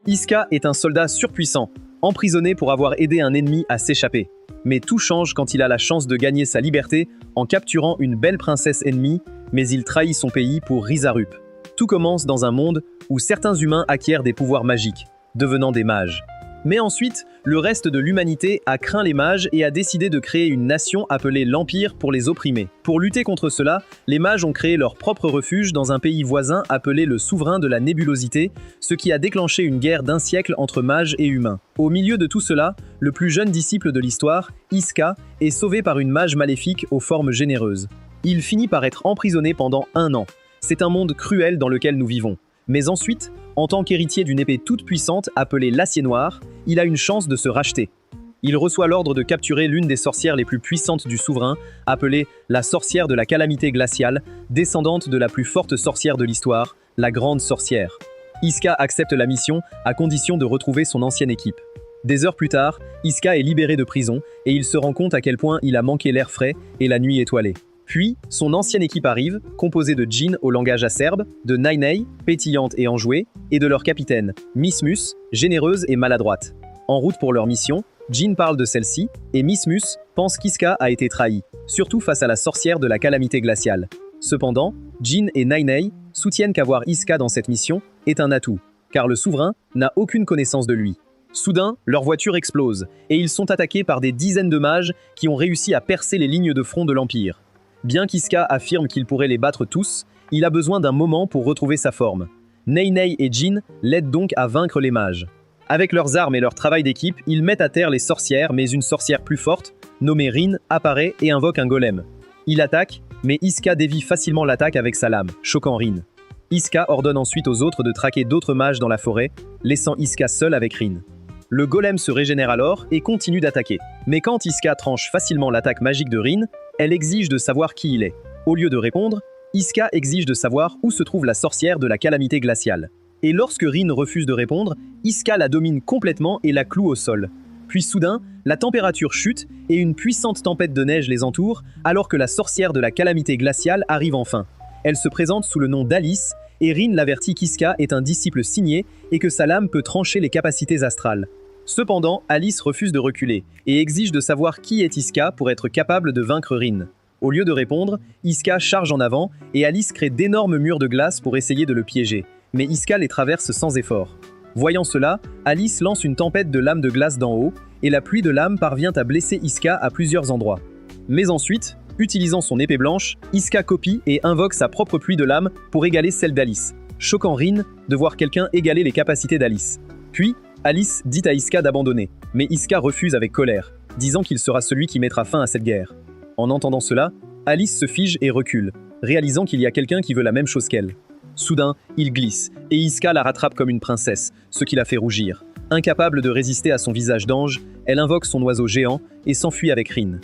Iska est un soldat surpuissant, emprisonné pour avoir aidé un ennemi à s'échapper. Mais tout change quand il a la chance de gagner sa liberté en capturant une belle princesse ennemie, mais il trahit son pays pour Rizarup. Tout commence dans un monde où certains humains acquièrent des pouvoirs magiques, devenant des mages. Mais ensuite, le reste de l'humanité a craint les mages et a décidé de créer une nation appelée l'Empire pour les opprimer. Pour lutter contre cela, les mages ont créé leur propre refuge dans un pays voisin appelé le Souverain de la Nébulosité, ce qui a déclenché une guerre d'1 siècle entre mages et humains. Au milieu de tout cela, le plus jeune disciple de l'histoire, Iska, est sauvé par une mage maléfique aux formes généreuses. Il finit par être emprisonné pendant 1 an. C'est un monde cruel dans lequel nous vivons. Mais ensuite, en tant qu'héritier d'une épée toute puissante appelée l'Acier Noir, il a une chance de se racheter. Il reçoit l'ordre de capturer l'une des sorcières les plus puissantes du souverain, appelée la sorcière de la calamité glaciale, descendante de la plus forte sorcière de l'histoire, la Grande Sorcière. Iska accepte la mission à condition de retrouver son ancienne équipe. Des heures plus tard, Iska est libéré de prison et il se rend compte à quel point il a manqué l'air frais et la nuit étoilée. Puis, son ancienne équipe arrive, composée de Jean au langage acerbe, de Nainei, pétillante et enjouée, et de leur capitaine, Mismus, généreuse et maladroite. En route pour leur mission, Jean parle de celle-ci, et Mismus pense qu'Iska a été trahi, surtout face à la sorcière de la calamité glaciale. Cependant, Jean et Nainei soutiennent qu'avoir Iska dans cette mission est un atout, car le souverain n'a aucune connaissance de lui. Soudain, leur voiture explose, et ils sont attaqués par des dizaines de mages qui ont réussi à percer les lignes de front de l'Empire. Bien qu'Iska affirme qu'il pourrait les battre tous, il a besoin d'un moment pour retrouver sa forme. Nainei et Jean l'aident donc à vaincre les mages. Avec leurs armes et leur travail d'équipe, ils mettent à terre les sorcières, mais une sorcière plus forte, nommée Rin, apparaît et invoque un golem. Il attaque, mais Iska dévie facilement l'attaque avec sa lame, choquant Rin. Iska ordonne ensuite aux autres de traquer d'autres mages dans la forêt, laissant Iska seul avec Rin. Le golem se régénère alors et continue d'attaquer. Mais quand Iska tranche facilement l'attaque magique de Rin, elle exige de savoir qui il est. Au lieu de répondre, Iska exige de savoir où se trouve la sorcière de la calamité glaciale. Et lorsque Rin refuse de répondre, Iska la domine complètement et la cloue au sol. Puis soudain, la température chute et une puissante tempête de neige les entoure, alors que la sorcière de la calamité glaciale arrive enfin. Elle se présente sous le nom d'Alice, et Rin l'avertit qu'Iska est un disciple signé et que sa lame peut trancher les capacités astrales. Cependant, Alice refuse de reculer et exige de savoir qui est Iska pour être capable de vaincre Rin. Au lieu de répondre, Iska charge en avant et Alice crée d'énormes murs de glace pour essayer de le piéger. Mais Iska les traverse sans effort. Voyant cela, Alice lance une tempête de lames de glace d'en haut et la pluie de lames parvient à blesser Iska à plusieurs endroits. Mais ensuite, utilisant son épée blanche, Iska copie et invoque sa propre pluie de lames pour égaler celle d'Alice, choquant Rin de voir quelqu'un égaler les capacités d'Alice. Puis, Alice dit à Iska d'abandonner, mais Iska refuse avec colère, disant qu'il sera celui qui mettra fin à cette guerre. En entendant cela, Alice se fige et recule, réalisant qu'il y a quelqu'un qui veut la même chose qu'elle. Soudain, il glisse, et Iska la rattrape comme une princesse, ce qui la fait rougir. Incapable de résister à son visage d'ange, elle invoque son oiseau géant et s'enfuit avec Rin.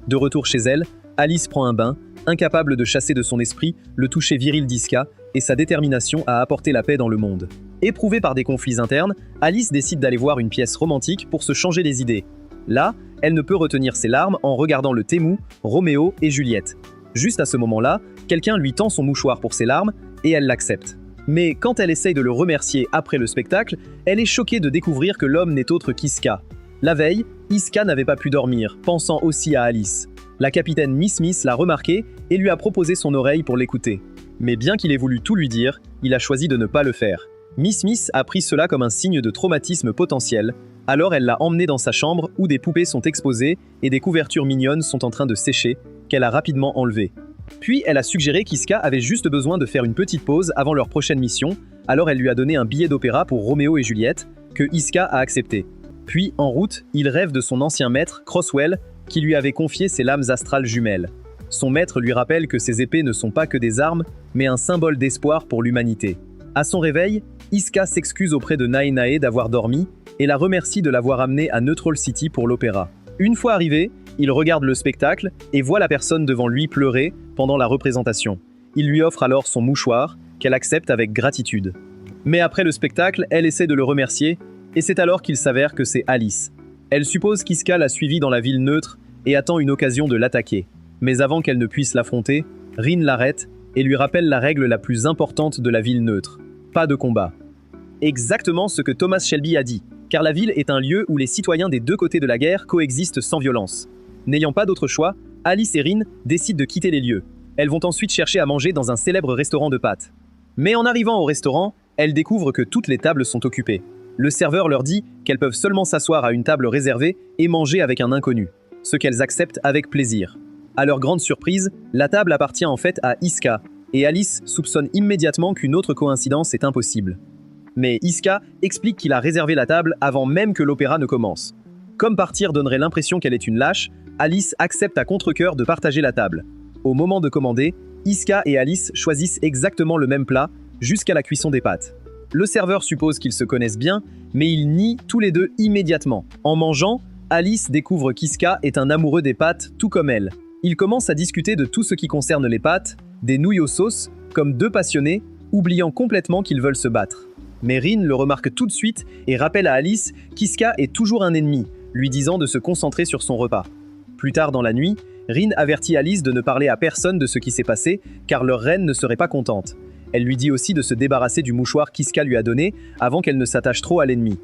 De retour chez elle, Alice prend un bain, incapable de chasser de son esprit le toucher viril d'Iska et sa détermination à apporter la paix dans le monde. Éprouvée par des conflits internes, Alice décide d'aller voir une pièce romantique pour se changer les idées. Là, elle ne peut retenir ses larmes en regardant le Témou, Roméo et Juliette. Juste à ce moment-là, quelqu'un lui tend son mouchoir pour ses larmes et elle l'accepte. Mais quand elle essaye de le remercier après le spectacle, elle est choquée de découvrir que l'homme n'est autre qu'Iska. La veille, Iska n'avait pas pu dormir, pensant aussi à Alice. La capitaine Miss Smith l'a remarqué et lui a proposé son oreille pour l'écouter. Mais bien qu'il ait voulu tout lui dire, il a choisi de ne pas le faire. Miss Smith a pris cela comme un signe de traumatisme potentiel, alors elle l'a emmené dans sa chambre où des poupées sont exposées et des couvertures mignonnes sont en train de sécher, qu'elle a rapidement enlevées. Puis elle a suggéré qu'Iska avait juste besoin de faire une petite pause avant leur prochaine mission, alors elle lui a donné un billet d'opéra pour Roméo et Juliette, que Iska a accepté. Puis, en route, il rêve de son ancien maître, Crosswell, qui lui avait confié ses lames astrales jumelles. Son maître lui rappelle que ces épées ne sont pas que des armes, mais un symbole d'espoir pour l'humanité. À son réveil, Iska s'excuse auprès de Nainei d'avoir dormi et la remercie de l'avoir amené à Neutral City pour l'opéra. Une fois arrivé, il regarde le spectacle et voit la personne devant lui pleurer pendant la représentation. Il lui offre alors son mouchoir, qu'elle accepte avec gratitude. Mais après le spectacle, elle essaie de le remercier, et c'est alors qu'il s'avère que c'est Alice. Elle suppose qu'Iska l'a suivie dans la ville neutre et attend une occasion de l'attaquer. Mais avant qu'elle ne puisse l'affronter, Rin l'arrête et lui rappelle la règle la plus importante de la ville neutre. Pas de combat. Exactement ce que Thomas Shelby a dit, car la ville est un lieu où les citoyens des deux côtés de la guerre coexistent sans violence. N'ayant pas d'autre choix, Alice et Rin décident de quitter les lieux. Elles vont ensuite chercher à manger dans un célèbre restaurant de pâtes. Mais en arrivant au restaurant, elles découvrent que toutes les tables sont occupées. Le serveur leur dit qu'elles peuvent seulement s'asseoir à une table réservée et manger avec un inconnu, ce qu'elles acceptent avec plaisir. À leur grande surprise, la table appartient en fait à Iska, et Alice soupçonne immédiatement qu'une autre coïncidence est impossible. Mais Iska explique qu'il a réservé la table avant même que l'opéra ne commence. Comme partir donnerait l'impression qu'elle est une lâche, Alice accepte à contre-cœur de partager la table. Au moment de commander, Iska et Alice choisissent exactement le même plat, jusqu'à la cuisson des pâtes. Le serveur suppose qu'ils se connaissent bien, mais ils nient tous les deux immédiatement. En mangeant, Alice découvre qu'Iska est un amoureux des pâtes, tout comme elle. Ils commencent à discuter de tout ce qui concerne les pâtes, des nouilles aux sauces, comme deux passionnés, oubliant complètement qu'ils veulent se battre. Mais Rin le remarque tout de suite et rappelle à Alice qu'Iska est toujours un ennemi, lui disant de se concentrer sur son repas. Plus tard dans la nuit, Rin avertit Alice de ne parler à personne de ce qui s'est passé, car leur reine ne serait pas contente. Elle lui dit aussi de se débarrasser du mouchoir qu'Iska lui a donné avant qu'elle ne s'attache trop à l'ennemi.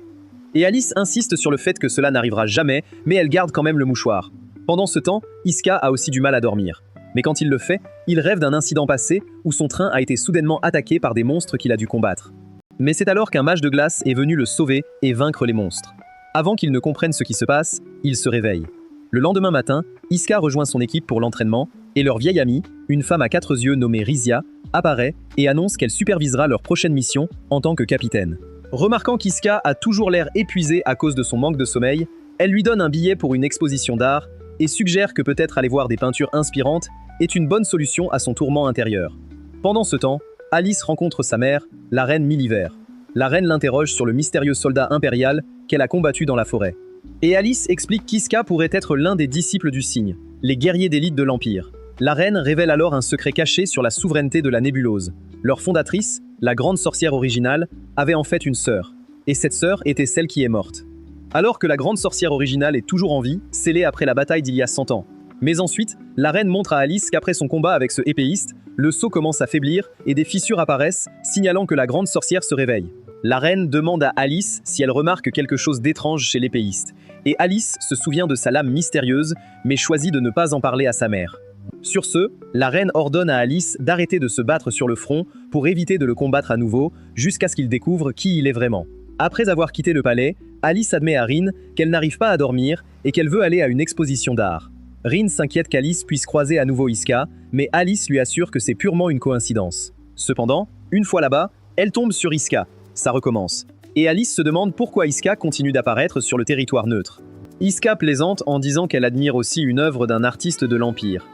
Et Alice insiste sur le fait que cela n'arrivera jamais, mais elle garde quand même le mouchoir. Pendant ce temps, Iska a aussi du mal à dormir. Mais quand il le fait, il rêve d'un incident passé où son train a été soudainement attaqué par des monstres qu'il a dû combattre. Mais c'est alors qu'un mage de glace est venu le sauver et vaincre les monstres. Avant qu'il ne comprenne ce qui se passe, il se réveille. Le lendemain matin, Iska rejoint son équipe pour l'entraînement et leur vieille amie, une femme à 4 yeux nommée Rizia, apparaît et annonce qu'elle supervisera leur prochaine mission en tant que capitaine. Remarquant qu'Iska a toujours l'air épuisé à cause de son manque de sommeil, elle lui donne un billet pour une exposition d'art et suggère que peut-être aller voir des peintures inspirantes est une bonne solution à son tourment intérieur. Pendant ce temps, Alice rencontre sa mère, la reine Miliver. La reine l'interroge sur le mystérieux soldat impérial qu'elle a combattu dans la forêt. Et Alice explique qu'Iska pourrait être l'un des disciples du Cygne, les guerriers d'élite de l'Empire. La reine révèle alors un secret caché sur la souveraineté de la nébulose. Leur fondatrice, la grande sorcière originale, avait en fait une sœur. Et cette sœur était celle qui est morte. Alors que la grande sorcière originale est toujours en vie, scellée après la bataille d'il y a 100 ans. Mais ensuite, la reine montre à Alice qu'après son combat avec ce épéiste, le sceau commence à faiblir et des fissures apparaissent, signalant que la grande sorcière se réveille. La reine demande à Alice si elle remarque quelque chose d'étrange chez l'épéiste. Et Alice se souvient de sa lame mystérieuse, mais choisit de ne pas en parler à sa mère. Sur ce, la reine ordonne à Alice d'arrêter de se battre sur le front pour éviter de le combattre à nouveau, jusqu'à ce qu'il découvre qui il est vraiment. Après avoir quitté le palais, Alice admet à Rin qu'elle n'arrive pas à dormir et qu'elle veut aller à une exposition d'art. Rin s'inquiète qu'Alice puisse croiser à nouveau Iska, mais Alice lui assure que c'est purement une coïncidence. Cependant, une fois là-bas, elle tombe sur Iska. Ça recommence. Et Alice se demande pourquoi Iska continue d'apparaître sur le territoire neutre. Iska plaisante en disant qu'elle admire aussi une œuvre d'un artiste de l'Empire.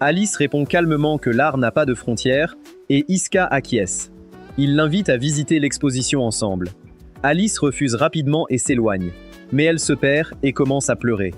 Alice répond calmement que l'art n'a pas de frontières, et Iska acquiesce. Il l'invite à visiter l'exposition ensemble. Alice refuse rapidement et s'éloigne. Mais elle se perd et commence à pleurer.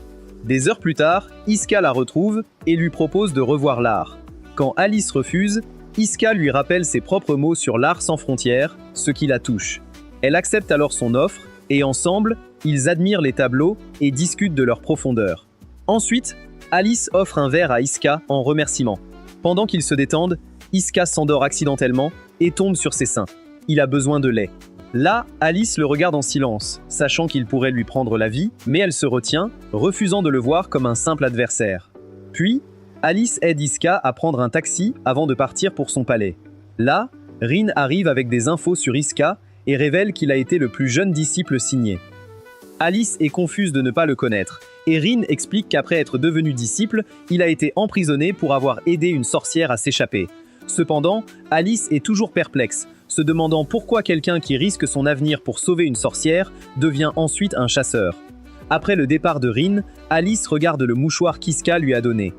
Des heures plus tard, Iska la retrouve et lui propose de revoir l'art. Quand Alice refuse, Iska lui rappelle ses propres mots sur l'art sans frontières, ce qui la touche. Elle accepte alors son offre, et ensemble, ils admirent les tableaux et discutent de leur profondeur. Ensuite, Alice offre un verre à Iska en remerciement. Pendant qu'ils se détendent, Iska s'endort accidentellement et tombe sur ses seins. Il a besoin de lait. Là, Alice le regarde en silence, sachant qu'il pourrait lui prendre la vie, mais elle se retient, refusant de le voir comme un simple adversaire. Puis, Alice aide Iska à prendre un taxi avant de partir pour son palais. Là, Rin arrive avec des infos sur Iska et révèle qu'il a été le plus jeune disciple signé. Alice est confuse de ne pas le connaître, et Rin explique qu'après être devenu disciple, il a été emprisonné pour avoir aidé une sorcière à s'échapper. Cependant, Alice est toujours perplexe, se demandant pourquoi quelqu'un qui risque son avenir pour sauver une sorcière devient ensuite un chasseur. Après le départ de Rin, Alice regarde le mouchoir qu'Iska lui a donné.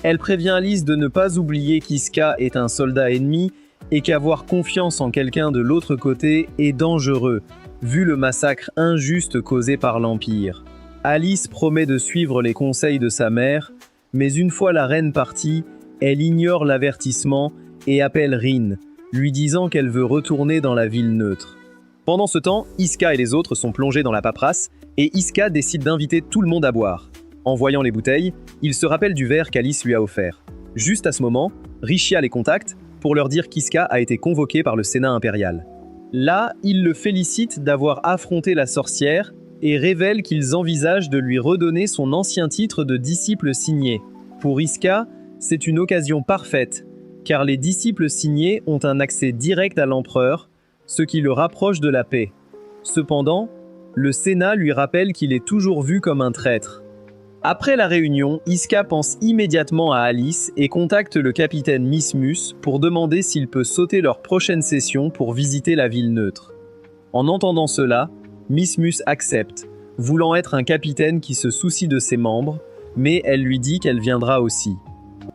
Elle prévient Alice de ne pas oublier qu'Iska est un soldat ennemi et qu'avoir confiance en quelqu'un de l'autre côté est dangereux, vu le massacre injuste causé par l'Empire. Alice promet de suivre les conseils de sa mère, mais une fois la reine partie, elle ignore l'avertissement et appelle Rin, lui disant qu'elle veut retourner dans la ville neutre. Pendant ce temps, Iska et les autres sont plongés dans la paperasse et Iska décide d'inviter tout le monde à boire. En voyant les bouteilles, il se rappelle du verre qu'Alice lui a offert. Juste à ce moment, Richia les contacte pour leur dire qu'Iska a été convoqué par le Sénat impérial. Là, il le félicite d'avoir affronté la sorcière et révèle qu'ils envisagent de lui redonner son ancien titre de disciple signé. Pour Iska, c'est une occasion parfaite, car les disciples signés ont un accès direct à l'empereur, ce qui le rapproche de la paix. Cependant, le Sénat lui rappelle qu'il est toujours vu comme un traître. Après la réunion, Iska pense immédiatement à Alice et contacte le capitaine Mismus pour demander s'il peut sauter leur prochaine session pour visiter la ville neutre. En entendant cela, Mismus accepte, voulant être un capitaine qui se soucie de ses membres, mais elle lui dit qu'elle viendra aussi.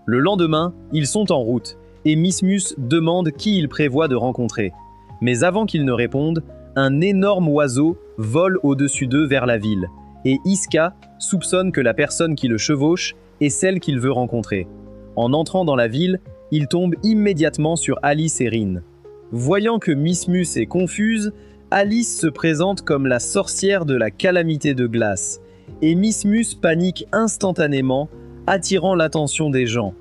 Le lendemain, ils sont en route, et Mismus demande qui il prévoit de rencontrer. Mais avant qu'il ne réponde, un énorme oiseau vole au-dessus d'eux vers la ville, et Iska soupçonne que la personne qui le chevauche est celle qu'il veut rencontrer. En entrant dans la ville, il tombe immédiatement sur Alice et Rin. Voyant que Mismus est confuse, Alice se présente comme la sorcière de la calamité de glace, et Mismus panique instantanément, attirant l'attention des gens.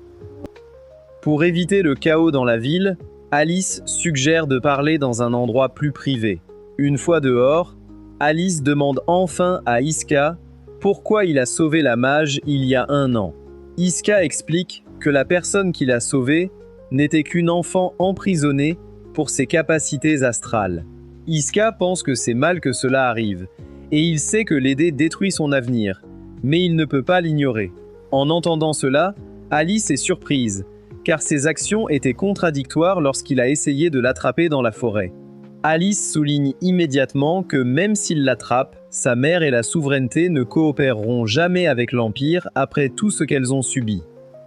Pour éviter le chaos dans la ville, Alice suggère de parler dans un endroit plus privé. Une fois dehors, Alice demande enfin à Iska pourquoi il a sauvé la mage il y a 1 an. Iska explique que la personne qu'il a sauvée n'était qu'une enfant emprisonnée pour ses capacités astrales. Iska pense que c'est mal que cela arrive, et il sait que l'aider détruit son avenir, mais il ne peut pas l'ignorer. En entendant cela, Alice est surprise, car ses actions étaient contradictoires lorsqu'il a essayé de l'attraper dans la forêt. Alice souligne immédiatement que même s'il l'attrape, sa mère et la souveraineté ne coopéreront jamais avec l'Empire après tout ce qu'elles ont subi.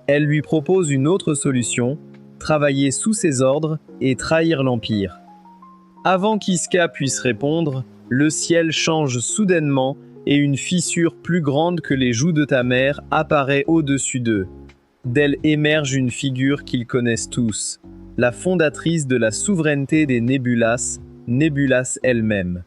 Elle lui propose une autre solution, travailler sous ses ordres et trahir l'Empire. Avant qu'Iska puisse répondre, le ciel change soudainement et une fissure plus grande que les joues de ta mère apparaît au-dessus d'eux. D'elle émerge une figure qu'ils connaissent tous, la fondatrice de la souveraineté des Nébulas, Nébulas elle-même.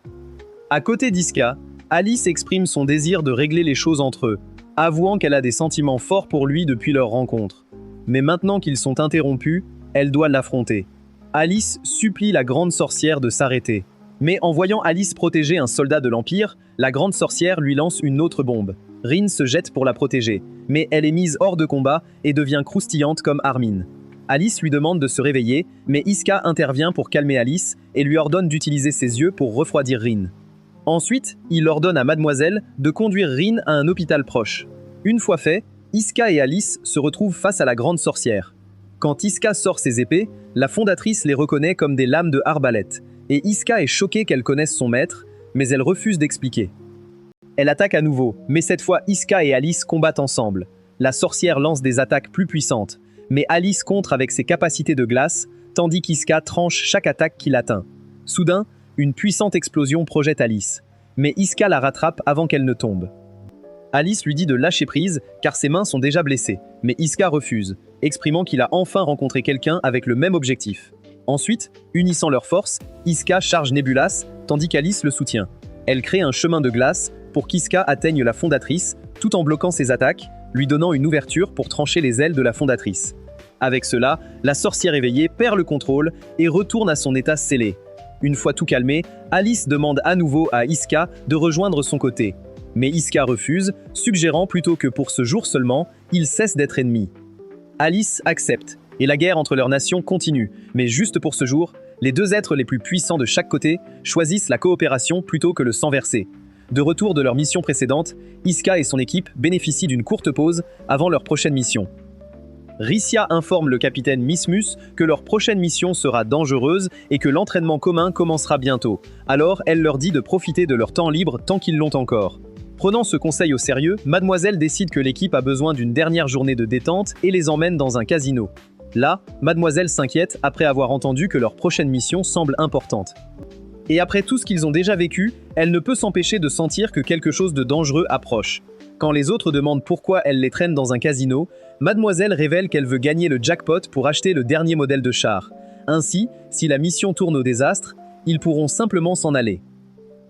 À côté d'Iska, Alice exprime son désir de régler les choses entre eux, avouant qu'elle a des sentiments forts pour lui depuis leur rencontre. Mais maintenant qu'ils sont interrompus, elle doit l'affronter. Alice supplie la grande sorcière de s'arrêter. Mais en voyant Alice protéger un soldat de l'Empire, la grande sorcière lui lance une autre bombe. Rin se jette pour la protéger, mais elle est mise hors de combat et devient croustillante comme Armin. Alice lui demande de se réveiller, mais Iska intervient pour calmer Alice et lui ordonne d'utiliser ses yeux pour refroidir Rin. Ensuite, il ordonne à Mademoiselle de conduire Rin à un hôpital proche. Une fois fait, Iska et Alice se retrouvent face à la grande sorcière. Quand Iska sort ses épées, la fondatrice les reconnaît comme des lames de arbalète, et Iska est choquée qu'elle connaisse son maître, mais elle refuse d'expliquer. Elle attaque à nouveau, mais cette fois Iska et Alice combattent ensemble. La sorcière lance des attaques plus puissantes, mais Alice contre avec ses capacités de glace, tandis qu'Iska tranche chaque attaque qui l'atteint. Soudain, une puissante explosion projette Alice, mais Iska la rattrape avant qu'elle ne tombe. Alice lui dit de lâcher prise, car ses mains sont déjà blessées, mais Iska refuse, exprimant qu'il a enfin rencontré quelqu'un avec le même objectif. Ensuite, unissant leurs forces, Iska charge Nébulas, tandis qu'Alice le soutient. Elle crée un chemin de glace pour qu'Iska atteigne la fondatrice, tout en bloquant ses attaques, lui donnant une ouverture pour trancher les ailes de la fondatrice. Avec cela, la sorcière éveillée perd le contrôle et retourne à son état scellé. Une fois tout calmé, Alice demande à nouveau à Iska de rejoindre son côté. Mais Iska refuse, suggérant plutôt que pour ce jour seulement, ils cessent d'être ennemis. Alice accepte, et la guerre entre leurs nations continue, mais juste pour ce jour, les deux êtres les plus puissants de chaque côté choisissent la coopération plutôt que le sang versé. De retour de leur mission précédente, Iska et son équipe bénéficient d'une courte pause avant leur prochaine mission. Ricia informe le capitaine Mismus que leur prochaine mission sera dangereuse et que l'entraînement commun commencera bientôt. Alors, elle leur dit de profiter de leur temps libre tant qu'ils l'ont encore. Prenant ce conseil au sérieux, Mademoiselle décide que l'équipe a besoin d'une dernière journée de détente et les emmène dans un casino. Là, Mademoiselle s'inquiète après avoir entendu que leur prochaine mission semble importante. Et après tout ce qu'ils ont déjà vécu, elle ne peut s'empêcher de sentir que quelque chose de dangereux approche. Quand les autres demandent pourquoi elle les traîne dans un casino, Mademoiselle révèle qu'elle veut gagner le jackpot pour acheter le dernier modèle de char. Ainsi, si la mission tourne au désastre, ils pourront simplement s'en aller.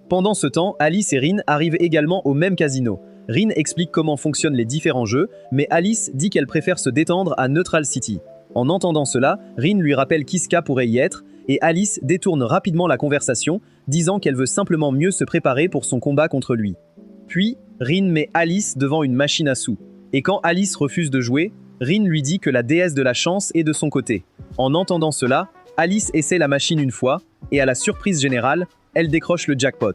Pendant ce temps, Alice et Rin arrivent également au même casino. Rin explique comment fonctionnent les différents jeux, mais Alice dit qu'elle préfère se détendre à Neutral City. En entendant cela, Rin lui rappelle qu'Iska pourrait y être, et Alice détourne rapidement la conversation, disant qu'elle veut simplement mieux se préparer pour son combat contre lui. Puis, Rin met Alice devant une machine à sous. Et quand Alice refuse de jouer, Rin lui dit que la déesse de la chance est de son côté. En entendant cela, Alice essaie la machine une fois, et à la surprise générale, elle décroche le jackpot.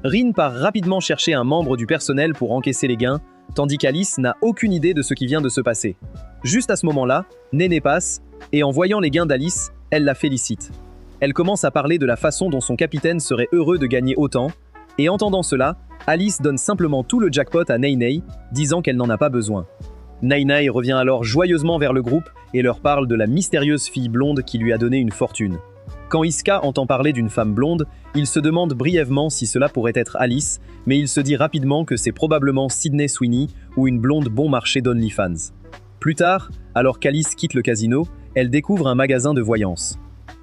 Rin part rapidement chercher un membre du personnel pour encaisser les gains, tandis qu'Alice n'a aucune idée de ce qui vient de se passer. Juste à ce moment-là, Néné passe, et en voyant les gains d'Alice, elle la félicite. Elle commence à parler de la façon dont son capitaine serait heureux de gagner autant, et entendant cela, Alice donne simplement tout le jackpot à Nai, disant qu'elle n'en a pas besoin. Nai revient alors joyeusement vers le groupe et leur parle de la mystérieuse fille blonde qui lui a donné une fortune. Quand Iska entend parler d'une femme blonde, il se demande brièvement si cela pourrait être Alice, mais il se dit rapidement que c'est probablement Sydney Sweeney ou une blonde bon marché d'OnlyFans. Plus tard, alors qu'Alice quitte le casino, elle découvre un magasin de voyance.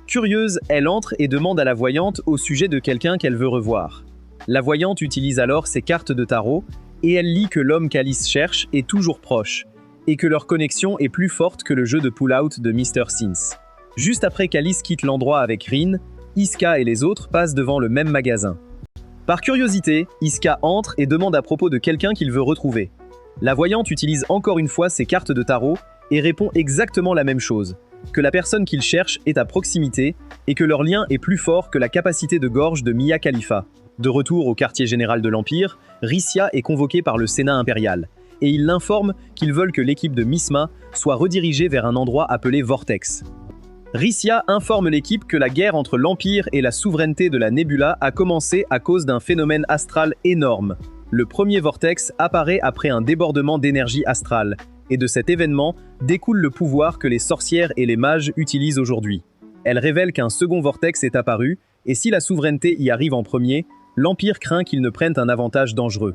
Curieuse, elle entre et demande à la voyante au sujet de quelqu'un qu'elle veut revoir. La voyante utilise alors ses cartes de tarot et elle lit que l'homme qu'Alice cherche est toujours proche et que leur connexion est plus forte que le jeu de pull-out de Mr. Sins. Juste après qu'Alice quitte l'endroit avec Rin, Iska et les autres passent devant le même magasin. Par curiosité, Iska entre et demande à propos de quelqu'un qu'il veut retrouver. La voyante utilise encore une fois ses cartes de tarot et répond exactement la même chose, que la personne qu'il cherche est à proximité et que leur lien est plus fort que la capacité de gorge de Mia Khalifa. De retour au quartier général de l'Empire, Rissia est convoqué par le Sénat impérial, et il l'informe qu'ils veulent que l'équipe de Misma soit redirigée vers un endroit appelé Vortex. Rissia informe l'équipe que la guerre entre l'Empire et la souveraineté de la Nébula a commencé à cause d'un phénomène astral énorme. Le premier Vortex apparaît après un débordement d'énergie astrale, et de cet événement découle le pouvoir que les sorcières et les mages utilisent aujourd'hui. Elle révèle qu'un second Vortex est apparu, et si la souveraineté y arrive en premier, l'Empire craint qu'ils ne prennent un avantage dangereux.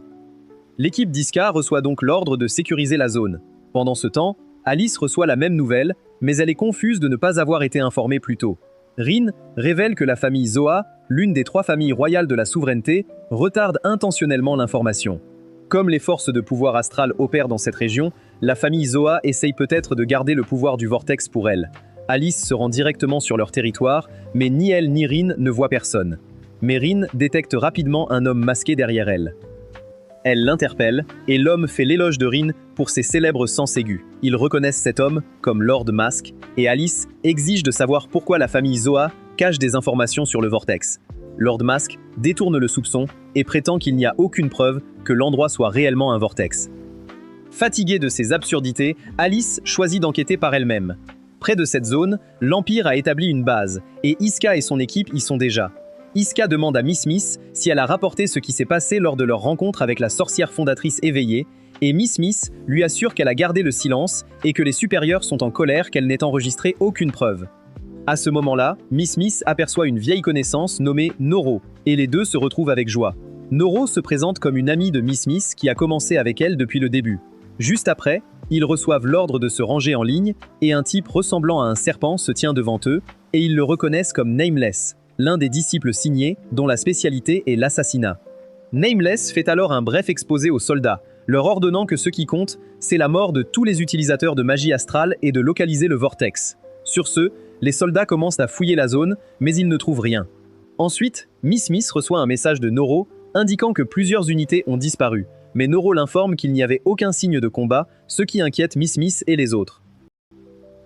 L'équipe d'Iska reçoit donc l'ordre de sécuriser la zone. Pendant ce temps, Alice reçoit la même nouvelle, mais elle est confuse de ne pas avoir été informée plus tôt. Rin révèle que la famille Zoa, l'une des 3 familles royales de la souveraineté, retarde intentionnellement l'information. Comme les forces de pouvoir astral opèrent dans cette région, la famille Zoa essaye peut-être de garder le pouvoir du Vortex pour elle. Alice se rend directement sur leur territoire, mais ni elle ni Rin ne voient personne. Mais Rin détecte rapidement un homme masqué derrière elle. Elle l'interpelle, et l'homme fait l'éloge de Rin pour ses célèbres sens aigus. Ils reconnaissent cet homme comme Lord Mask, et Alice exige de savoir pourquoi la famille Zoa cache des informations sur le Vortex. Lord Mask détourne le soupçon et prétend qu'il n'y a aucune preuve que l'endroit soit réellement un Vortex. Fatiguée de ces absurdités, Alice choisit d'enquêter par elle-même. Près de cette zone, l'Empire a établi une base, et Iska et son équipe y sont déjà. Iska demande à Miss Miss si elle a rapporté ce qui s'est passé lors de leur rencontre avec la sorcière fondatrice éveillée, et Miss Miss lui assure qu'elle a gardé le silence et que les supérieurs sont en colère qu'elle n'ait enregistré aucune preuve. À ce moment-là, Miss Miss aperçoit une vieille connaissance nommée Noro, et les deux se retrouvent avec joie. Noro se présente comme une amie de Miss Miss qui a commencé avec elle depuis le début. Juste après, ils reçoivent l'ordre de se ranger en ligne, et un type ressemblant à un serpent se tient devant eux, et ils le reconnaissent comme Nameless, l'un des disciples signés, dont la spécialité est l'assassinat. Nameless fait alors un bref exposé aux soldats, leur ordonnant que ce qui compte, c'est la mort de tous les utilisateurs de magie astrale et de localiser le Vortex. Sur ce, les soldats commencent à fouiller la zone, mais ils ne trouvent rien. Ensuite, Miss Smith reçoit un message de Noro indiquant que plusieurs unités ont disparu, mais Noro l'informe qu'il n'y avait aucun signe de combat, ce qui inquiète Miss Smith et les autres.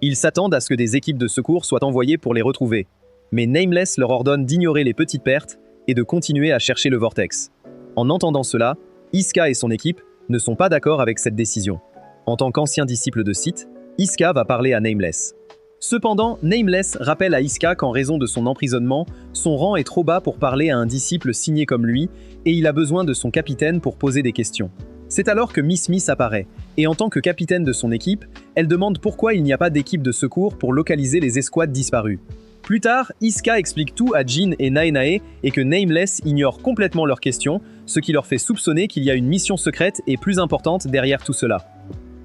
Ils s'attendent à ce que des équipes de secours soient envoyées pour les retrouver, mais Nameless leur ordonne d'ignorer les petites pertes et de continuer à chercher le Vortex. En entendant cela, Iska et son équipe ne sont pas d'accord avec cette décision. En tant qu'ancien disciple de Sith, Iska va parler à Nameless. Cependant, Nameless rappelle à Iska qu'en raison de son emprisonnement, son rang est trop bas pour parler à un disciple signé comme lui, et il a besoin de son capitaine pour poser des questions. C'est alors que Miss Smith apparaît, et en tant que capitaine de son équipe, elle demande pourquoi il n'y a pas d'équipe de secours pour localiser les escouades disparues. Plus tard, Iska explique tout à Jin et Nae et que Nameless ignore complètement leurs questions, ce qui leur fait soupçonner qu'il y a une mission secrète et plus importante derrière tout cela.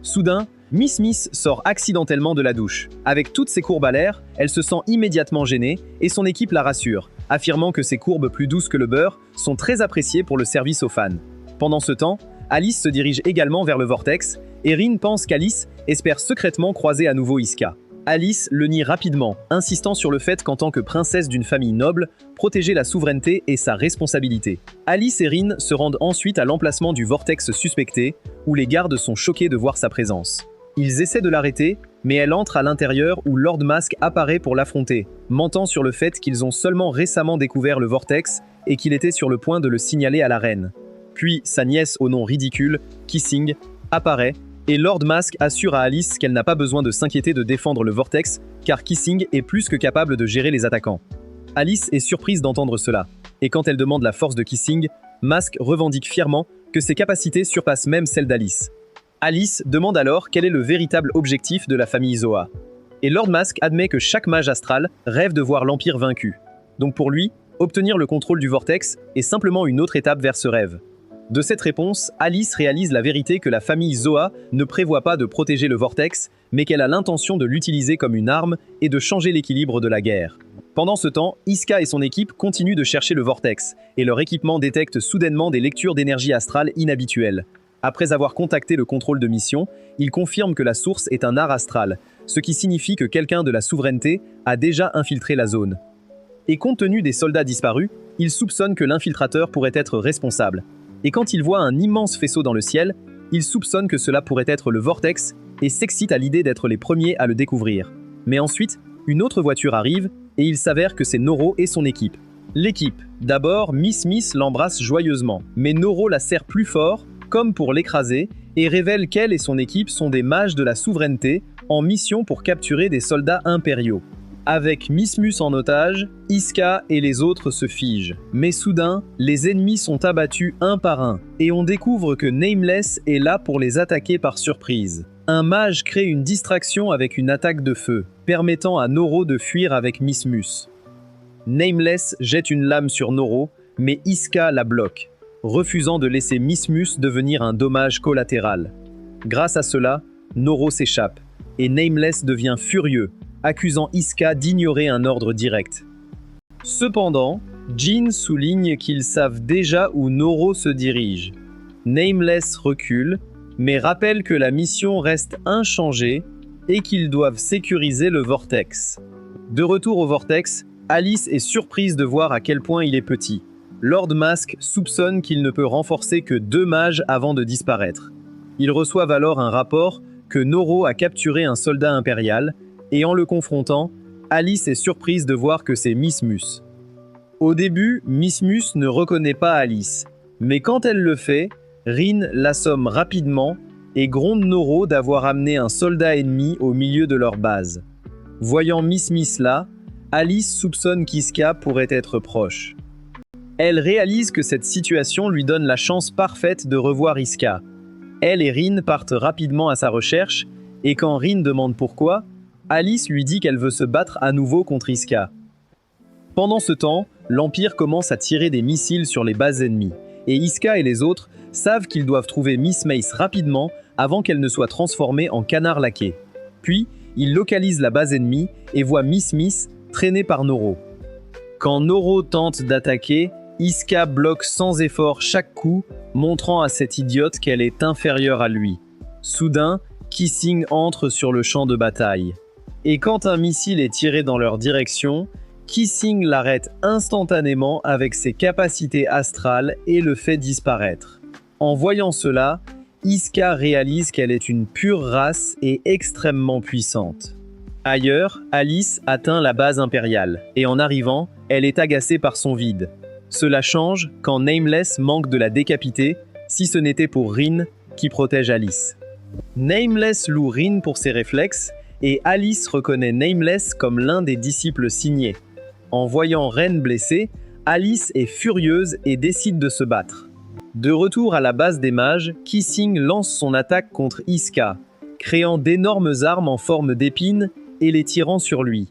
Soudain, Miss Smith sort accidentellement de la douche. Avec toutes ses courbes à l'air, elle se sent immédiatement gênée et son équipe la rassure, affirmant que ces courbes plus douces que le beurre sont très appréciées pour le service aux fans. Pendant ce temps, Alice se dirige également vers le Vortex et Rin pense qu'Alice espère secrètement croiser à nouveau Iska. Alice le nie rapidement, insistant sur le fait qu'en tant que princesse d'une famille noble, protéger la souveraineté est sa responsabilité. Alice et Rin se rendent ensuite à l'emplacement du vortex suspecté, où les gardes sont choqués de voir sa présence. Ils essaient de l'arrêter, mais elle entre à l'intérieur où Lord Mask apparaît pour l'affronter, mentant sur le fait qu'ils ont seulement récemment découvert le vortex et qu'il était sur le point de le signaler à la reine. Puis sa nièce au nom ridicule, Kissing, apparaît, et Lord Mask assure à Alice qu'elle n'a pas besoin de s'inquiéter de défendre le vortex, car Kissing est plus que capable de gérer les attaquants. Alice est surprise d'entendre cela, et quand elle demande la force de Kissing, Mask revendique fièrement que ses capacités surpassent même celles d'Alice. Alice demande alors quel est le véritable objectif de la famille Zoa. Et Lord Mask admet que chaque mage astral rêve de voir l'Empire vaincu. Donc pour lui, obtenir le contrôle du vortex est simplement une autre étape vers ce rêve. De cette réponse, Alice réalise la vérité que la famille Zoa ne prévoit pas de protéger le vortex, mais qu'elle a l'intention de l'utiliser comme une arme et de changer l'équilibre de la guerre. Pendant ce temps, Iska et son équipe continuent de chercher le vortex, et leur équipement détecte soudainement des lectures d'énergie astrale inhabituelles. Après avoir contacté le contrôle de mission, ils confirment que la source est un art astral, ce qui signifie que quelqu'un de la souveraineté a déjà infiltré la zone. Et compte tenu des soldats disparus, ils soupçonnent que l'infiltrateur pourrait être responsable. Et quand il voit un immense faisceau dans le ciel, il soupçonne que cela pourrait être le vortex et s'excite à l'idée d'être les premiers à le découvrir. Mais ensuite, une autre voiture arrive et il s'avère que c'est Noro et son équipe. L'équipe. D'abord, Miss Miss l'embrasse joyeusement, mais Noro la serre plus fort, comme pour l'écraser, et révèle qu'elle et son équipe sont des mages de la souveraineté en mission pour capturer des soldats impériaux. Avec Miss Mus en otage, Iska et les autres se figent. Mais soudain, les ennemis sont abattus un par un, et on découvre que Nameless est là pour les attaquer par surprise. Un mage crée une distraction avec une attaque de feu, permettant à Noro de fuir avec Miss Mus. Nameless jette une lame sur Noro, mais Iska la bloque, refusant de laisser Miss Mus devenir un dommage collatéral. Grâce à cela, Noro s'échappe, et Nameless devient furieux, accusant Iska d'ignorer un ordre direct. Cependant, Jin souligne qu'ils savent déjà où Noro se dirige. Nameless recule, mais rappelle que la mission reste inchangée et qu'ils doivent sécuriser le vortex. De retour au vortex, Alice est surprise de voir à quel point il est petit. Lord Mask soupçonne qu'il ne peut renforcer que 2 mages avant de disparaître. Ils reçoivent alors un rapport que Noro a capturé un soldat impérial, et en le confrontant, Alice est surprise de voir que c'est Miss Mus. Au début, Miss Mus ne reconnaît pas Alice, mais quand elle le fait, Rin l'assomme rapidement et gronde Noro d'avoir amené un soldat ennemi au milieu de leur base. Voyant Miss Mus là, Alice soupçonne qu'Iska pourrait être proche. Elle réalise que cette situation lui donne la chance parfaite de revoir Iska. Elle et Rin partent rapidement à sa recherche, et quand Rin demande pourquoi, Alice lui dit qu'elle veut se battre à nouveau contre Iska. Pendant ce temps, l'Empire commence à tirer des missiles sur les bases ennemies, et Iska et les autres savent qu'ils doivent trouver Miss Mace rapidement avant qu'elle ne soit transformée en canard laqué. Puis, ils localisent la base ennemie et voient Miss Miss traînée par Noro. Quand Noro tente d'attaquer, Iska bloque sans effort chaque coup, montrant à cette idiote qu'elle est inférieure à lui. Soudain, Kissing entre sur le champ de bataille. Et quand un missile est tiré dans leur direction, Kissing l'arrête instantanément avec ses capacités astrales et le fait disparaître. En voyant cela, Iska réalise qu'elle est une pure race et extrêmement puissante. Ailleurs, Alice atteint la base impériale, et en arrivant, elle est agacée par son vide. Cela change quand Nameless manque de la décapiter, si ce n'était pour Rin qui protège Alice. Nameless loue Rin pour ses réflexes, et Alice reconnaît Nameless comme l'un des disciples signés. En voyant Ren blessée, Alice est furieuse et décide de se battre. De retour à la base des mages, Kissing lance son attaque contre Iska, créant d'énormes armes en forme d'épines et les tirant sur lui.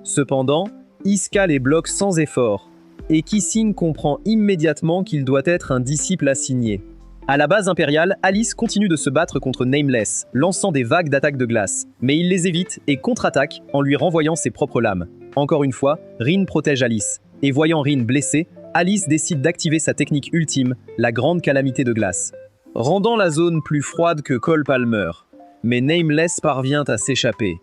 Cependant, Iska les bloque sans effort, et Kissing comprend immédiatement qu'il doit être un disciple assigné. À la base impériale, Alice continue de se battre contre Nameless, lançant des vagues d'attaques de glace, mais il les évite et contre-attaque en lui renvoyant ses propres lames. Encore une fois, Rin protège Alice, et voyant Rin blessée, Alice décide d'activer sa technique ultime, la grande calamité de glace, rendant la zone plus froide que Cole Palmer. Mais Nameless parvient à s'échapper.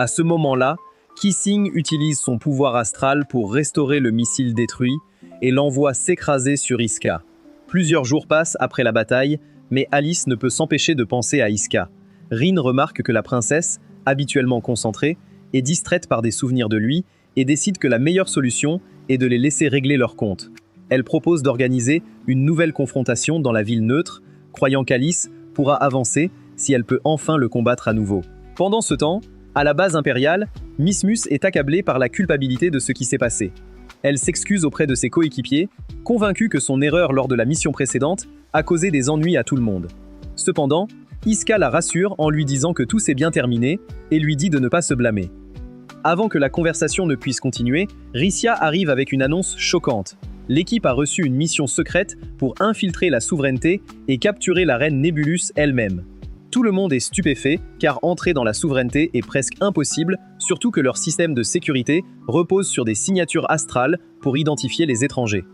À ce moment-là, Kissing utilise son pouvoir astral pour restaurer le missile détruit et l'envoie s'écraser sur Iska. Plusieurs jours passent après la bataille, mais Alice ne peut s'empêcher de penser à Iska. Rin remarque que la princesse, habituellement concentrée, est distraite par des souvenirs de lui et décide que la meilleure solution est de les laisser régler leur compte. Elle propose d'organiser une nouvelle confrontation dans la ville neutre, croyant qu'Alice pourra avancer si elle peut enfin le combattre à nouveau. Pendant ce temps, à la base impériale, Miss Mus est accablée par la culpabilité de ce qui s'est passé. Elle s'excuse auprès de ses coéquipiers, convaincue que son erreur lors de la mission précédente a causé des ennuis à tout le monde. Cependant, Iska la rassure en lui disant que tout s'est bien terminé et lui dit de ne pas se blâmer. Avant que la conversation ne puisse continuer, Ricia arrive avec une annonce choquante. L'équipe a reçu une mission secrète pour infiltrer la souveraineté et capturer la reine Nebulus elle-même. Tout le monde est stupéfait car entrer dans la souveraineté est presque impossible, surtout que leur système de sécurité repose sur des signatures astrales pour identifier les étrangers.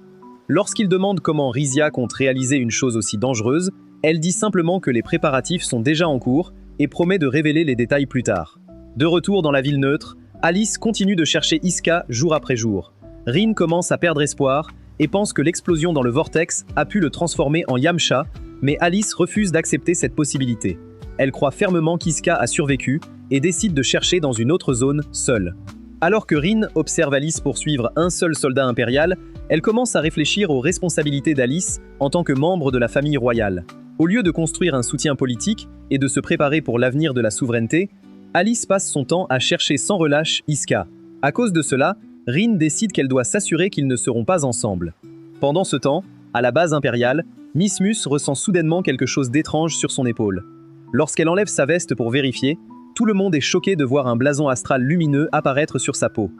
Lorsqu'ils demandent comment Ricia compte réaliser une chose aussi dangereuse, elle dit simplement que les préparatifs sont déjà en cours et promet de révéler les détails plus tard. De retour dans la ville neutre, Alice continue de chercher Iska jour après jour. Rin commence à perdre espoir et pense que l'explosion dans le vortex a pu le transformer en Yamcha, mais Alice refuse d'accepter cette possibilité. Elle croit fermement qu'Iska a survécu et décide de chercher dans une autre zone, seule. Alors que Rin observe Alice poursuivre un seul soldat impérial, elle commence à réfléchir aux responsabilités d'Alice en tant que membre de la famille royale. Au lieu de construire un soutien politique et de se préparer pour l'avenir de la souveraineté, Alice passe son temps à chercher sans relâche Iska. À cause de cela, Rin décide qu'elle doit s'assurer qu'ils ne seront pas ensemble. Pendant ce temps, à la base impériale, Miss Mus ressent soudainement quelque chose d'étrange sur son épaule. Lorsqu'elle enlève sa veste pour vérifier, tout le monde est choqué de voir un blason astral lumineux apparaître sur sa peau.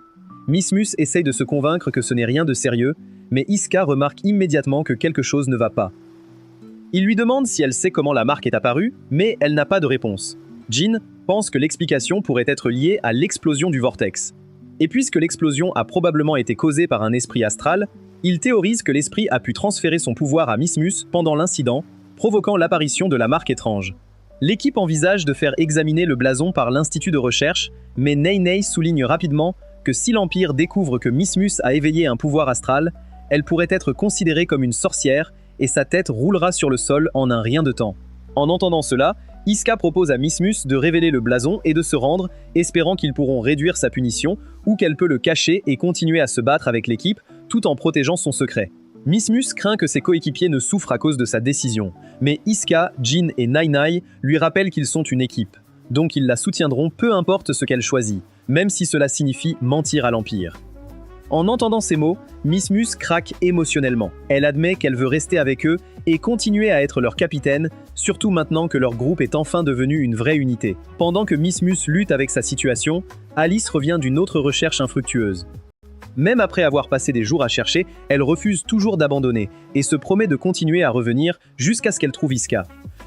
Miss Mus essaye de se convaincre que ce n'est rien de sérieux, mais Iska remarque immédiatement que quelque chose ne va pas. Il lui demande si elle sait comment la marque est apparue, mais elle n'a pas de réponse. Jin pense que l'explication pourrait être liée à l'explosion du vortex. Et puisque l'explosion a probablement été causée par un esprit astral, il théorise que l'esprit a pu transférer son pouvoir à Miss Mus pendant l'incident, provoquant l'apparition de la marque étrange. L'équipe envisage de faire examiner le blason par l'Institut de recherche, mais Nei Nei souligne rapidement que si l'Empire découvre que Miss Mus a éveillé un pouvoir astral, elle pourrait être considérée comme une sorcière et sa tête roulera sur le sol en un rien de temps. En entendant cela, Iska propose à Miss Mus de révéler le blason et de se rendre, espérant qu'ils pourront réduire sa punition ou qu'elle peut le cacher et continuer à se battre avec l'équipe tout en protégeant son secret. Miss Mus craint que ses coéquipiers ne souffrent à cause de sa décision, mais Iska, Jin et Nai Nai lui rappellent qu'ils sont une équipe, donc ils la soutiendront peu importe ce qu'elle choisit, même si cela signifie mentir à l'Empire. En entendant ces mots, Miss Mus craque émotionnellement. Elle admet qu'elle veut rester avec eux et continuer à être leur capitaine, surtout maintenant que leur groupe est enfin devenu une vraie unité. Pendant que Miss Mus lutte avec sa situation, Alice revient d'une autre recherche infructueuse. Même après avoir passé des jours à chercher, elle refuse toujours d'abandonner et se promet de continuer à revenir jusqu'à ce qu'elle trouve Iska.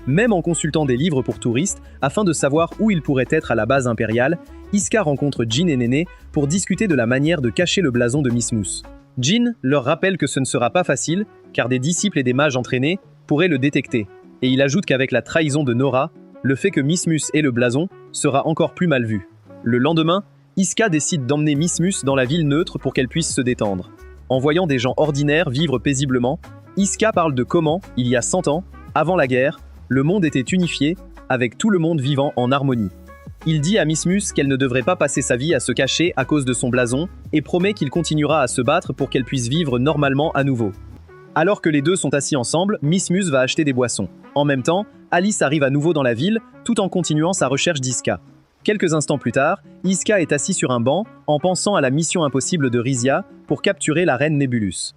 Même en consultant des livres pour touristes afin de savoir où il pourrait être à la base impériale, Iska rencontre Jin et Nene pour discuter de la manière de cacher le blason de Miss Mus. Jin leur rappelle que ce ne sera pas facile, car des disciples et des mages entraînés pourraient le détecter. Et il ajoute qu'avec la trahison de Nora, le fait que Miss Mus ait le blason sera encore plus mal vu. Le lendemain, Iska décide d'emmener Miss Mus dans la ville neutre pour qu'elle puisse se détendre. En voyant des gens ordinaires vivre paisiblement, Iska parle de comment, il y a 100 ans, avant la guerre, le monde était unifié, avec tout le monde vivant en harmonie. Il dit à Miss Mus qu'elle ne devrait pas passer sa vie à se cacher à cause de son blason et promet qu'il continuera à se battre pour qu'elle puisse vivre normalement à nouveau. Alors que les deux sont assis ensemble, Miss Mus va acheter des boissons. En même temps, Alice arrive à nouveau dans la ville, tout en continuant sa recherche d'Iska. Quelques instants plus tard, Iska est assis sur un banc en pensant à la mission impossible de Ricia pour capturer la reine Nebulus.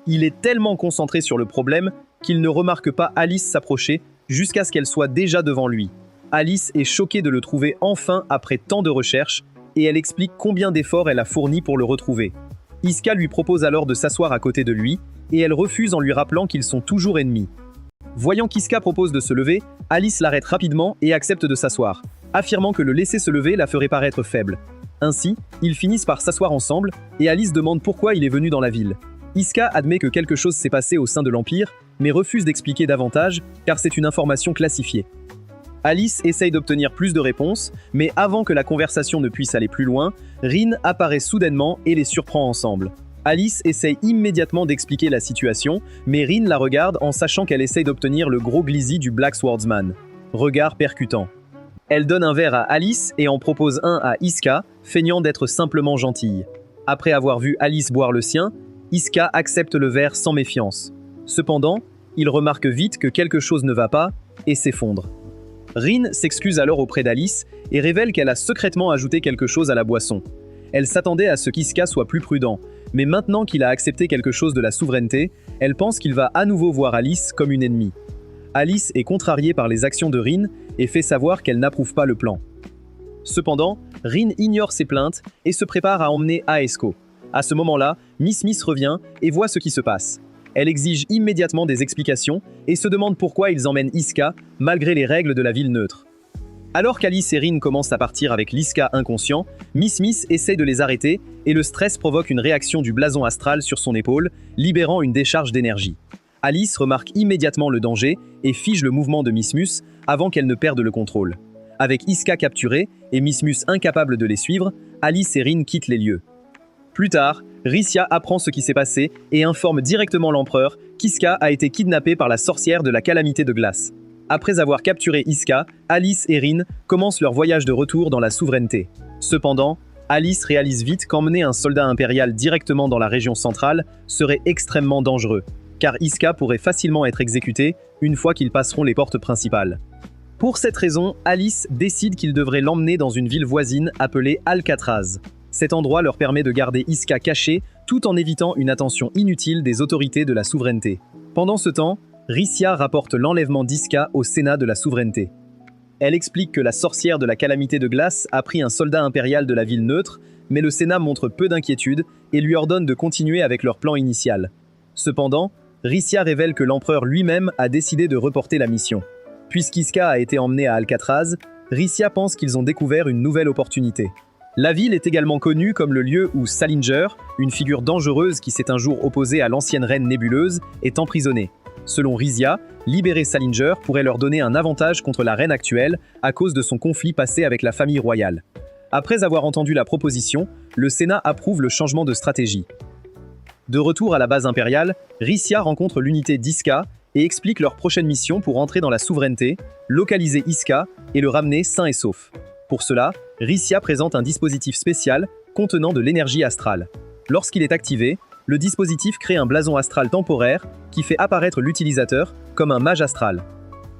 Il est tellement concentré sur le problème qu'il ne remarque pas Alice s'approcher jusqu'à ce qu'elle soit déjà devant lui. Alice est choquée de le trouver enfin après tant de recherches et elle explique combien d'efforts elle a fourni pour le retrouver. Iska lui propose alors de s'asseoir à côté de lui et elle refuse en lui rappelant qu'ils sont toujours ennemis. Voyant qu'Iska propose de se lever, Alice l'arrête rapidement et accepte de s'asseoir, affirmant que le laisser se lever la ferait paraître faible. Ainsi, ils finissent par s'asseoir ensemble et Alice demande pourquoi il est venu dans la ville. Iska admet que quelque chose s'est passé au sein de l'Empire, mais refuse d'expliquer davantage car c'est une information classifiée. Alice essaye d'obtenir plus de réponses, mais avant que la conversation ne puisse aller plus loin, Rin apparaît soudainement et les surprend ensemble. Alice essaye immédiatement d'expliquer la situation, mais Rin la regarde en sachant qu'elle essaye d'obtenir le gros glizzy du Black Swordsman. Regard percutant. Elle donne un verre à Alice et en propose un à Iska, feignant d'être simplement gentille. Après avoir vu Alice boire le sien, Iska accepte le verre sans méfiance. Cependant, il remarque vite que quelque chose ne va pas et s'effondre. Rin s'excuse alors auprès d'Alice et révèle qu'elle a secrètement ajouté quelque chose à la boisson. Elle s'attendait à ce qu'Iska soit plus prudent, mais maintenant qu'il a accepté quelque chose de la souveraineté, elle pense qu'il va à nouveau voir Alice comme une ennemie. Alice est contrariée par les actions de Rin et fait savoir qu'elle n'approuve pas le plan. Cependant, Rin ignore ses plaintes et se prépare à emmener Aesko. À ce moment-là, Miss Smith revient et voit ce qui se passe. Elle exige immédiatement des explications et se demande pourquoi ils emmènent Iska malgré les règles de la ville neutre. Alors qu'Alice et Rin commencent à partir avec l'Iska inconscient, Miss Smith essaie de les arrêter et le stress provoque une réaction du blason astral sur son épaule, libérant une décharge d'énergie. Alice remarque immédiatement le danger et fige le mouvement de Miss Mus avant qu'elle ne perde le contrôle. Avec Iska capturée et Miss Mus incapable de les suivre, Alice et Rin quittent les lieux. Plus tard, Rissia apprend ce qui s'est passé et informe directement l'empereur qu'Iska a été kidnappée par la sorcière de la calamité de glace. Après avoir capturé Iska, Alice et Rin commencent leur voyage de retour dans la souveraineté. Cependant, Alice réalise vite qu'emmener un soldat impérial directement dans la région centrale serait extrêmement dangereux, car Iska pourrait facilement être exécuté une fois qu'ils passeront les portes principales. Pour cette raison, Alice décide qu'ils devraient l'emmener dans une ville voisine appelée Alcatraz. Cet endroit leur permet de garder Iska cachée tout en évitant une attention inutile des autorités de la souveraineté. Pendant ce temps, Rissia rapporte l'enlèvement d'Iska au Sénat de la souveraineté. Elle explique que la sorcière de la calamité de glace a pris un soldat impérial de la ville neutre, mais le Sénat montre peu d'inquiétude et lui ordonne de continuer avec leur plan initial. Cependant, Rissia révèle que l'empereur lui-même a décidé de reporter la mission. Puisqu'Iska a été emmené à Alcatraz, Rissia pense qu'ils ont découvert une nouvelle opportunité. La ville est également connue comme le lieu où Salinger, une figure dangereuse qui s'est un jour opposée à l'ancienne reine nébuleuse, est emprisonnée. Selon Rissia, libérer Salinger pourrait leur donner un avantage contre la reine actuelle à cause de son conflit passé avec la famille royale. Après avoir entendu la proposition, le Sénat approuve le changement de stratégie. De retour à la base impériale, Rissia rencontre l'unité d'Iska et explique leur prochaine mission pour entrer dans la souveraineté, localiser Iska et le ramener sain et sauf. Pour cela, Rissia présente un dispositif spécial contenant de l'énergie astrale. Lorsqu'il est activé, le dispositif crée un blason astral temporaire qui fait apparaître l'utilisateur comme un mage astral.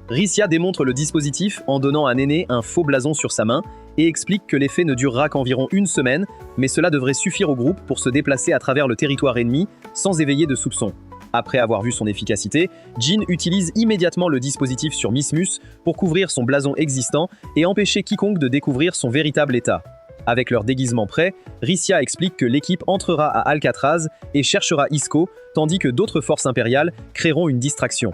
Rissia démontre le dispositif en donnant à Néné un faux blason sur sa main et explique que l'effet ne durera qu'environ une semaine, mais cela devrait suffire au groupe pour se déplacer à travers le territoire ennemi sans éveiller de soupçons. Après avoir vu son efficacité, Jean utilise immédiatement le dispositif sur Miss Mus pour couvrir son blason existant et empêcher quiconque de découvrir son véritable état. Avec leur déguisement prêt, Rissia explique que l'équipe entrera à Alcatraz et cherchera Isko, tandis que d'autres forces impériales créeront une distraction.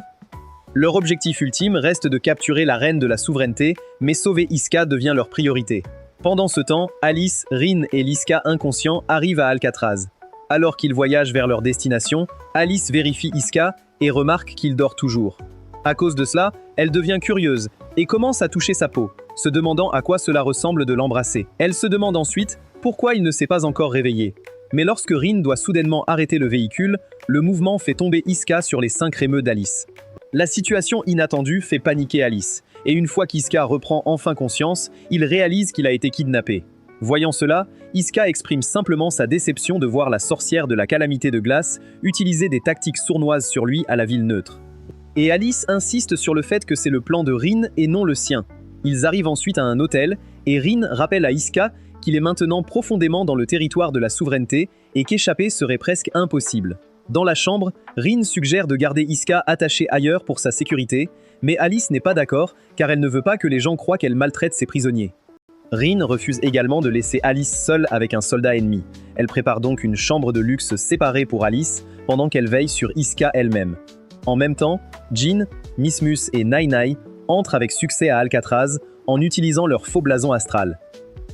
Leur objectif ultime reste de capturer la reine de la souveraineté, mais sauver Iska devient leur priorité. Pendant ce temps, Alice, Rin et l'Iska inconscient arrivent à Alcatraz. Alors qu'ils voyagent vers leur destination, Alice vérifie Iska et remarque qu'il dort toujours. À cause de cela, elle devient curieuse et commence à toucher sa peau, se demandant à quoi cela ressemble de l'embrasser. Elle se demande ensuite pourquoi il ne s'est pas encore réveillé. Mais lorsque Rin doit soudainement arrêter le véhicule, le mouvement fait tomber Iska sur les seins crémeux d'Alice. La situation inattendue fait paniquer Alice, et une fois qu'Iska reprend enfin conscience, il réalise qu'il a été kidnappé. Voyant cela, Iska exprime simplement sa déception de voir la sorcière de la calamité de glace utiliser des tactiques sournoises sur lui à la ville neutre. Et Alice insiste sur le fait que c'est le plan de Rin et non le sien. Ils arrivent ensuite à un hôtel, et Rin rappelle à Iska qu'il est maintenant profondément dans le territoire de la souveraineté et qu'échapper serait presque impossible. Dans la chambre, Rin suggère de garder Iska attachée ailleurs pour sa sécurité, mais Alice n'est pas d'accord car elle ne veut pas que les gens croient qu'elle maltraite ses prisonniers. Rin refuse également de laisser Alice seule avec un soldat ennemi. Elle prépare donc une chambre de luxe séparée pour Alice pendant qu'elle veille sur Iska elle-même. En même temps, Jean, Miss Mus et Nai Nai entrent avec succès à Alcatraz en utilisant leur faux blason astral.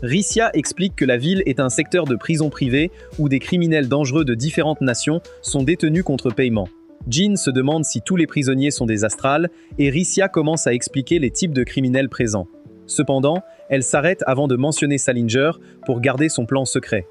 Rissia explique que la ville est un secteur de prison privée où des criminels dangereux de différentes nations sont détenus contre paiement. Jean se demande si tous les prisonniers sont des astrales et Ricia commence à expliquer les types de criminels présents. Cependant, elle s'arrête avant de mentionner Salinger pour garder son plan secret.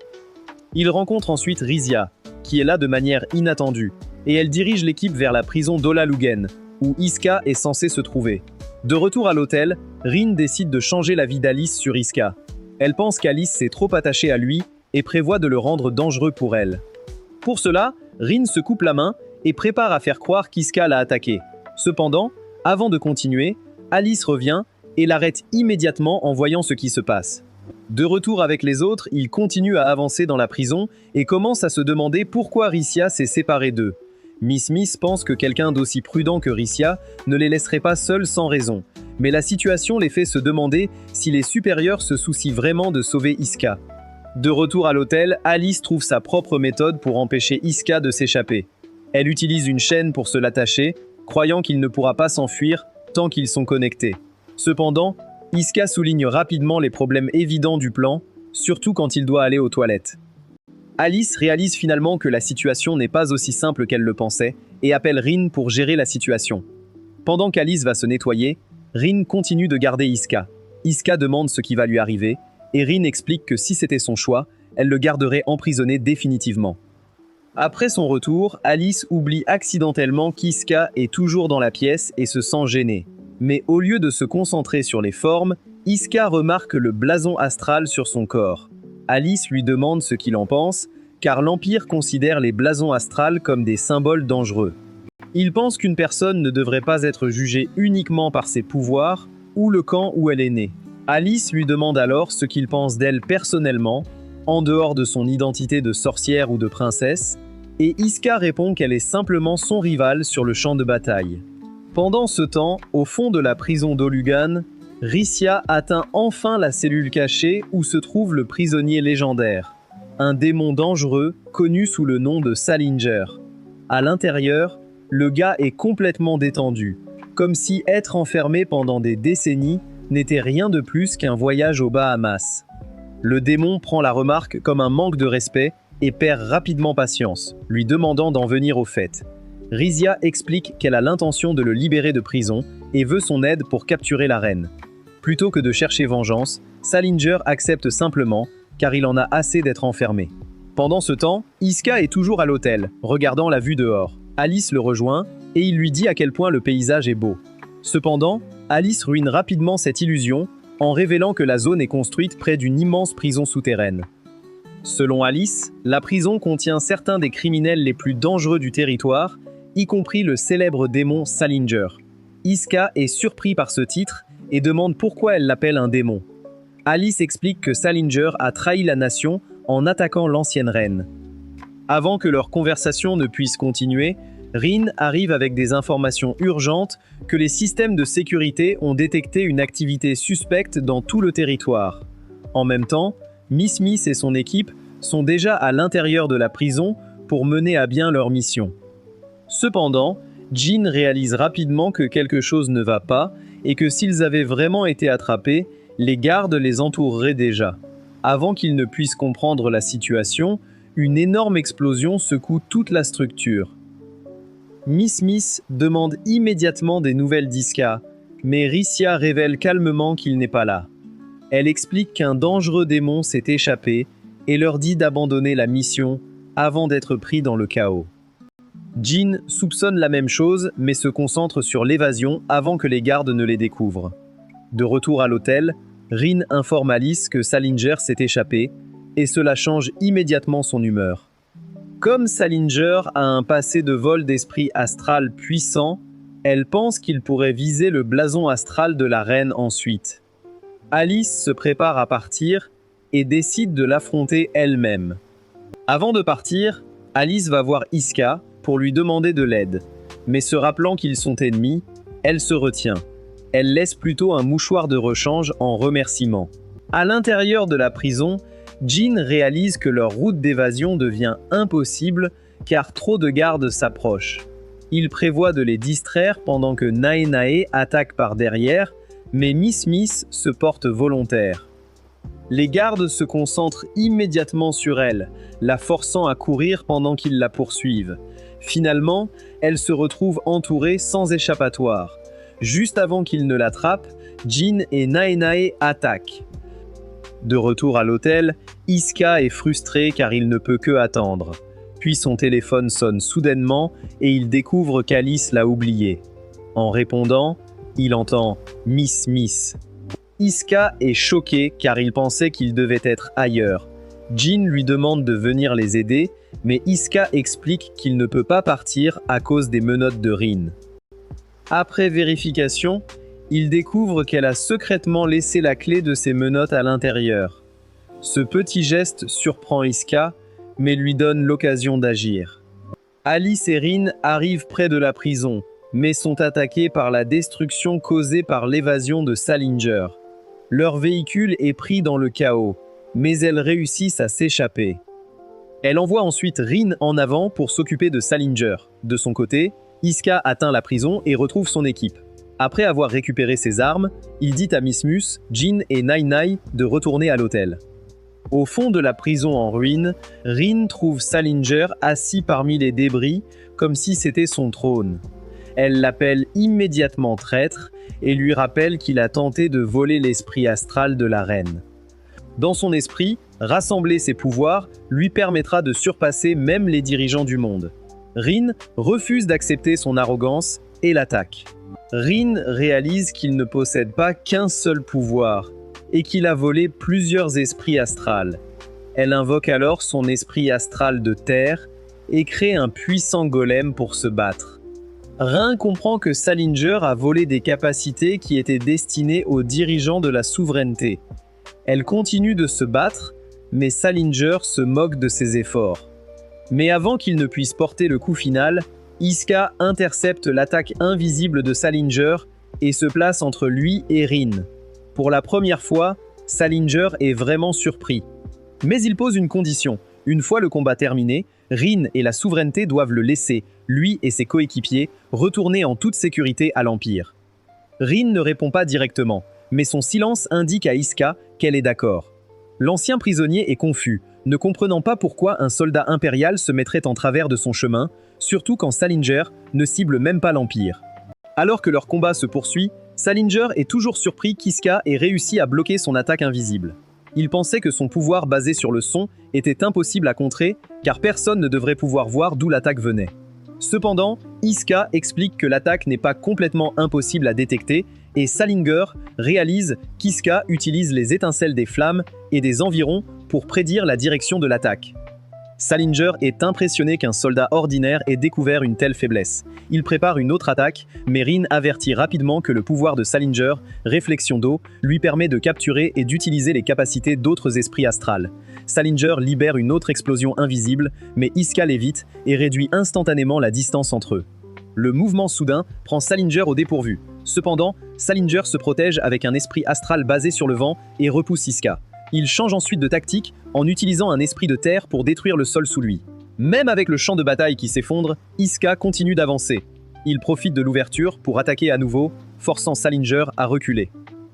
Il rencontre ensuite Ricia, qui est là de manière inattendue, et elle dirige l'équipe vers la prison d'Ola Lugen, où Iska est censé se trouver. De retour à l'hôtel, Rin décide de changer la vie d'Alice sur Iska. Elle pense qu'Alice s'est trop attachée à lui et prévoit de le rendre dangereux pour elle. Pour cela, Rin se coupe la main et prépare à faire croire qu'Iska l'a attaqué. Cependant, avant de continuer, Alice revient et l'arrête immédiatement en voyant ce qui se passe. De retour avec les autres, ils continuent à avancer dans la prison et commencent à se demander pourquoi Ricia s'est séparée d'eux. Miss Smith pense que quelqu'un d'aussi prudent que Ricia ne les laisserait pas seuls sans raison, mais la situation les fait se demander si les supérieurs se soucient vraiment de sauver Iska. De retour à l'hôtel, Alice trouve sa propre méthode pour empêcher Iska de s'échapper. Elle utilise une chaîne pour se l'attacher, croyant qu'il ne pourra pas s'enfuir tant qu'ils sont connectés. Cependant, Iska souligne rapidement les problèmes évidents du plan, surtout quand il doit aller aux toilettes. Alice réalise finalement que la situation n'est pas aussi simple qu'elle le pensait et appelle Rin pour gérer la situation. Pendant qu'Alice va se nettoyer, Rin continue de garder Iska. Iska demande ce qui va lui arriver et Rin explique que si c'était son choix, elle le garderait emprisonné définitivement. Après son retour, Alice oublie accidentellement qu'Iska est toujours dans la pièce et se sent gênée. Mais au lieu de se concentrer sur les formes, Iska remarque le blason astral sur son corps. Alice lui demande ce qu'il en pense, car l'Empire considère les blasons astrales comme des symboles dangereux. Il pense qu'une personne ne devrait pas être jugée uniquement par ses pouvoirs ou le camp où elle est née. Alice lui demande alors ce qu'il pense d'elle personnellement, en dehors de son identité de sorcière ou de princesse, et Iska répond qu'elle est simplement son rival sur le champ de bataille. Pendant ce temps, au fond de la prison d'Olugan, Ricia atteint enfin la cellule cachée où se trouve le prisonnier légendaire, un démon dangereux connu sous le nom de Salinger. À l'intérieur, le gars est complètement détendu, comme si être enfermé pendant des décennies n'était rien de plus qu'un voyage aux Bahamas. Le démon prend la remarque comme un manque de respect et perd rapidement patience, lui demandant d'en venir au fait. Ricia explique qu'elle a l'intention de le libérer de prison et veut son aide pour capturer la reine. Plutôt que de chercher vengeance, Salinger accepte simplement, car il en a assez d'être enfermé. Pendant ce temps, Iska est toujours à l'hôtel, regardant la vue dehors. Alice le rejoint et il lui dit à quel point le paysage est beau. Cependant, Alice ruine rapidement cette illusion en révélant que la zone est construite près d'une immense prison souterraine. Selon Alice, la prison contient certains des criminels les plus dangereux du territoire, y compris le célèbre démon Salinger. Iska est surpris par ce titre et demande pourquoi elle l'appelle un démon. Alice explique que Salinger a trahi la nation en attaquant l'ancienne reine. Avant que leur conversation ne puisse continuer, Rin arrive avec des informations urgentes que les systèmes de sécurité ont détecté une activité suspecte dans tout le territoire. En même temps, Miss Smith et son équipe sont déjà à l'intérieur de la prison pour mener à bien leur mission. Cependant, Jean réalise rapidement que quelque chose ne va pas et que s'ils avaient vraiment été attrapés, les gardes les entoureraient déjà. Avant qu'ils ne puissent comprendre la situation, une énorme explosion secoue toute la structure. Miss Smith demande immédiatement des nouvelles d'Iska, mais Ricia révèle calmement qu'il n'est pas là. Elle explique qu'un dangereux démon s'est échappé et leur dit d'abandonner la mission avant d'être pris dans le chaos. Jean soupçonne la même chose mais se concentre sur l'évasion avant que les gardes ne les découvrent. De retour à l'hôtel, Rin informe Alice que Salinger s'est échappé et cela change immédiatement son humeur. Comme Salinger a un passé de vol d'esprit astral puissant, elle pense qu'il pourrait viser le blason astral de la reine ensuite. Alice se prépare à partir et décide de l'affronter elle-même. Avant de partir, Alice va voir Iska pour lui demander de l'aide, mais se rappelant qu'ils sont ennemis, elle se retient. Elle laisse plutôt un mouchoir de rechange en remerciement. À l'intérieur de la prison, Jean réalise que leur route d'évasion devient impossible car trop de gardes s'approchent. Il prévoit de les distraire pendant que Nae Nae attaque par derrière, mais Miss Smith se porte volontaire. Les gardes se concentrent immédiatement sur elle, la forçant à courir pendant qu'ils la poursuivent. Finalement, elle se retrouve entourée sans échappatoire. Juste avant qu'il ne l'attrape, Jin et Nae attaquent. De retour à l'hôtel, Iska est frustré car il ne peut que attendre. Puis son téléphone sonne soudainement et il découvre qu'Alice l'a oublié. En répondant, il entend « Miss Miss ». Iska est choqué car il pensait qu'il devait être ailleurs. Jin lui demande de venir les aider, mais Iska explique qu'il ne peut pas partir à cause des menottes de Rin. Après vérification, il découvre qu'elle a secrètement laissé la clé de ses menottes à l'intérieur. Ce petit geste surprend Iska, mais lui donne l'occasion d'agir. Alice et Rin arrivent près de la prison, mais sont attaqués par la destruction causée par l'évasion de Salinger. Leur véhicule est pris dans le chaos, mais elles réussissent à s'échapper. Elle envoie ensuite Rin en avant pour s'occuper de Salinger. De son côté, Iska atteint la prison et retrouve son équipe. Après avoir récupéré ses armes, il dit à Miss Mus, Jin et Nae de retourner à l'hôtel. Au fond de la prison en ruine, Rin trouve Salinger assis parmi les débris, comme si c'était son trône. Elle l'appelle immédiatement traître et lui rappelle qu'il a tenté de voler l'esprit astral de la reine. Dans son esprit, rassembler ses pouvoirs lui permettra de surpasser même les dirigeants du monde. Rin refuse d'accepter son arrogance et l'attaque. Rin réalise qu'il ne possède pas qu'un seul pouvoir et qu'il a volé plusieurs esprits astrals. Elle invoque alors son esprit astral de terre et crée un puissant golem pour se battre. Rin comprend que Salinger a volé des capacités qui étaient destinées aux dirigeants de la souveraineté. Elle continue de se battre, mais Salinger se moque de ses efforts. Mais avant qu'il ne puisse porter le coup final, Iska intercepte l'attaque invisible de Salinger et se place entre lui et Rin. Pour la première fois, Salinger est vraiment surpris. Mais il pose une condition. Une fois le combat terminé, Rin et la souveraineté doivent le laisser, lui et ses coéquipiers, retourner en toute sécurité à l'Empire. Rin ne répond pas directement, mais son silence indique à Iska qu'elle est d'accord. L'ancien prisonnier est confus, ne comprenant pas pourquoi un soldat impérial se mettrait en travers de son chemin, surtout quand Salinger ne cible même pas l'Empire. Alors que leur combat se poursuit, Salinger est toujours surpris qu'Iska ait réussi à bloquer son attaque invisible. Il pensait que son pouvoir basé sur le son était impossible à contrer, car personne ne devrait pouvoir voir d'où l'attaque venait. Cependant, Iska explique que l'attaque n'est pas complètement impossible à détecter, et Salinger réalise qu'Iska utilise les étincelles des flammes et des environs pour prédire la direction de l'attaque. Salinger est impressionné qu'un soldat ordinaire ait découvert une telle faiblesse. Il prépare une autre attaque, mais Rin avertit rapidement que le pouvoir de Salinger, réflexion d'eau, lui permet de capturer et d'utiliser les capacités d'autres esprits astrales. Salinger libère une autre explosion invisible, mais Iska l'évite et réduit instantanément la distance entre eux. Le mouvement soudain prend Salinger au dépourvu. Cependant, Salinger se protège avec un esprit astral basé sur le vent et repousse Iska. Il change ensuite de tactique en utilisant un esprit de terre pour détruire le sol sous lui. Même avec le champ de bataille qui s'effondre, Iska continue d'avancer. Il profite de l'ouverture pour attaquer à nouveau, forçant Salinger à reculer.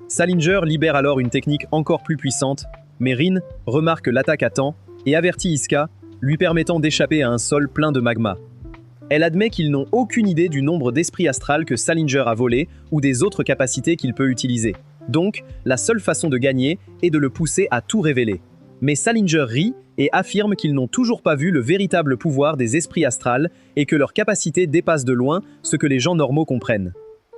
Salinger libère alors une technique encore plus puissante, mais Rin remarque l'attaque à temps et avertit Iska, lui permettant d'échapper à un sol plein de magma. Elle admet qu'ils n'ont aucune idée du nombre d'esprits astrales que Salinger a volé ou des autres capacités qu'il peut utiliser. Donc, la seule façon de gagner est de le pousser à tout révéler. Mais Salinger rit et affirme qu'ils n'ont toujours pas vu le véritable pouvoir des esprits astrales et que leurs capacités dépassent de loin ce que les gens normaux comprennent.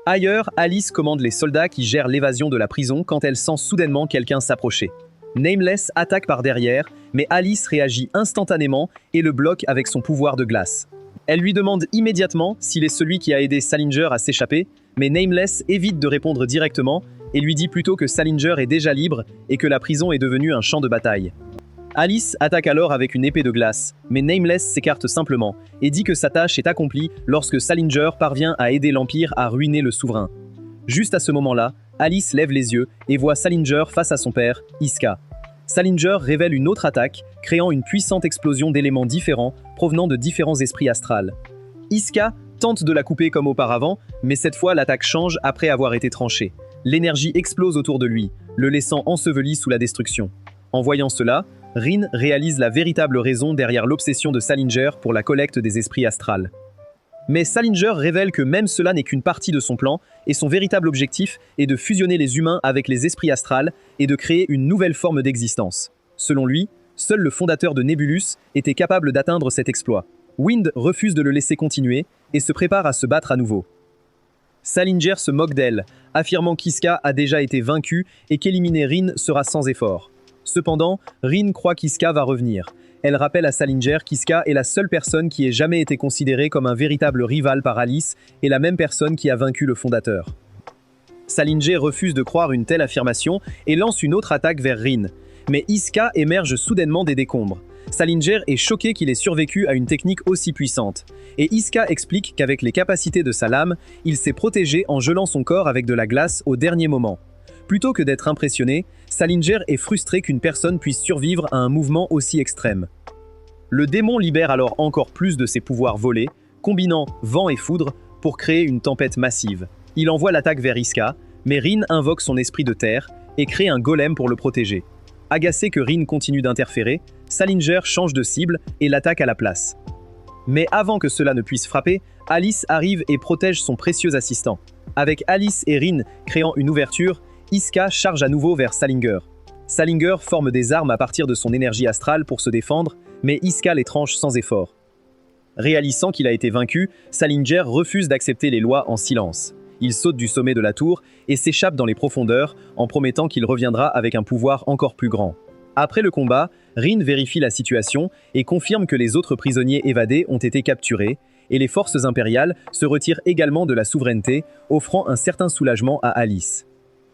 Ailleurs, Alice commande les soldats qui gèrent l'évasion de la prison quand elle sent soudainement quelqu'un s'approcher. Nameless attaque par derrière, mais Alice réagit instantanément et le bloque avec son pouvoir de glace. Elle lui demande immédiatement s'il est celui qui a aidé Salinger à s'échapper, mais Nameless évite de répondre directement et lui dit plutôt que Salinger est déjà libre et que la prison est devenue un champ de bataille. Alice attaque alors avec une épée de glace, mais Nameless s'écarte simplement et dit que sa tâche est accomplie lorsque Salinger parvient à aider l'Empire à ruiner le souverain. Juste à ce moment-là, Alice lève les yeux et voit Salinger face à son père, Iska. Salinger révèle une autre attaque, créant une puissante explosion d'éléments différents provenant de différents esprits astrales. Iska tente de la couper comme auparavant, mais cette fois l'attaque change après avoir été tranchée. L'énergie explose autour de lui, le laissant enseveli sous la destruction. En voyant cela, Rin réalise la véritable raison derrière l'obsession de Salinger pour la collecte des esprits astrales. Mais Salinger révèle que même cela n'est qu'une partie de son plan, et son véritable objectif est de fusionner les humains avec les esprits astrales et de créer une nouvelle forme d'existence. Selon lui, seul le fondateur de Nebulus était capable d'atteindre cet exploit. Wind refuse de le laisser continuer et se prépare à se battre à nouveau. Salinger se moque d'elle, affirmant qu'Iska a déjà été vaincue et qu'éliminer Rin sera sans effort. Cependant, Rin croit qu'Iska va revenir. Elle rappelle à Salinger qu'Iska est la seule personne qui ait jamais été considérée comme un véritable rival par Alice et la même personne qui a vaincu le fondateur. Salinger refuse de croire une telle affirmation et lance une autre attaque vers Rin. Mais Iska émerge soudainement des décombres. Salinger est choqué qu'il ait survécu à une technique aussi puissante. Et Iska explique qu'avec les capacités de sa lame, il s'est protégé en gelant son corps avec de la glace au dernier moment. Plutôt que d'être impressionné, Salinger est frustré qu'une personne puisse survivre à un mouvement aussi extrême. Le démon libère alors encore plus de ses pouvoirs volés, combinant vent et foudre pour créer une tempête massive. Il envoie l'attaque vers Iska, mais Rin invoque son esprit de terre et crée un golem pour le protéger. Agacé que Rin continue d'interférer, Salinger change de cible et l'attaque à la place. Mais avant que cela ne puisse frapper, Alice arrive et protège son précieux assistant. Avec Alice et Rin créant une ouverture, Iska charge à nouveau vers Salinger. Salinger forme des armes à partir de son énergie astrale pour se défendre, mais Iska les tranche sans effort. Réalisant qu'il a été vaincu, Salinger refuse d'accepter les lois en silence. Il saute du sommet de la tour et s'échappe dans les profondeurs en promettant qu'il reviendra avec un pouvoir encore plus grand. Après le combat, Rin vérifie la situation et confirme que les autres prisonniers évadés ont été capturés, et les forces impériales se retirent également de la souveraineté, offrant un certain soulagement à Alice.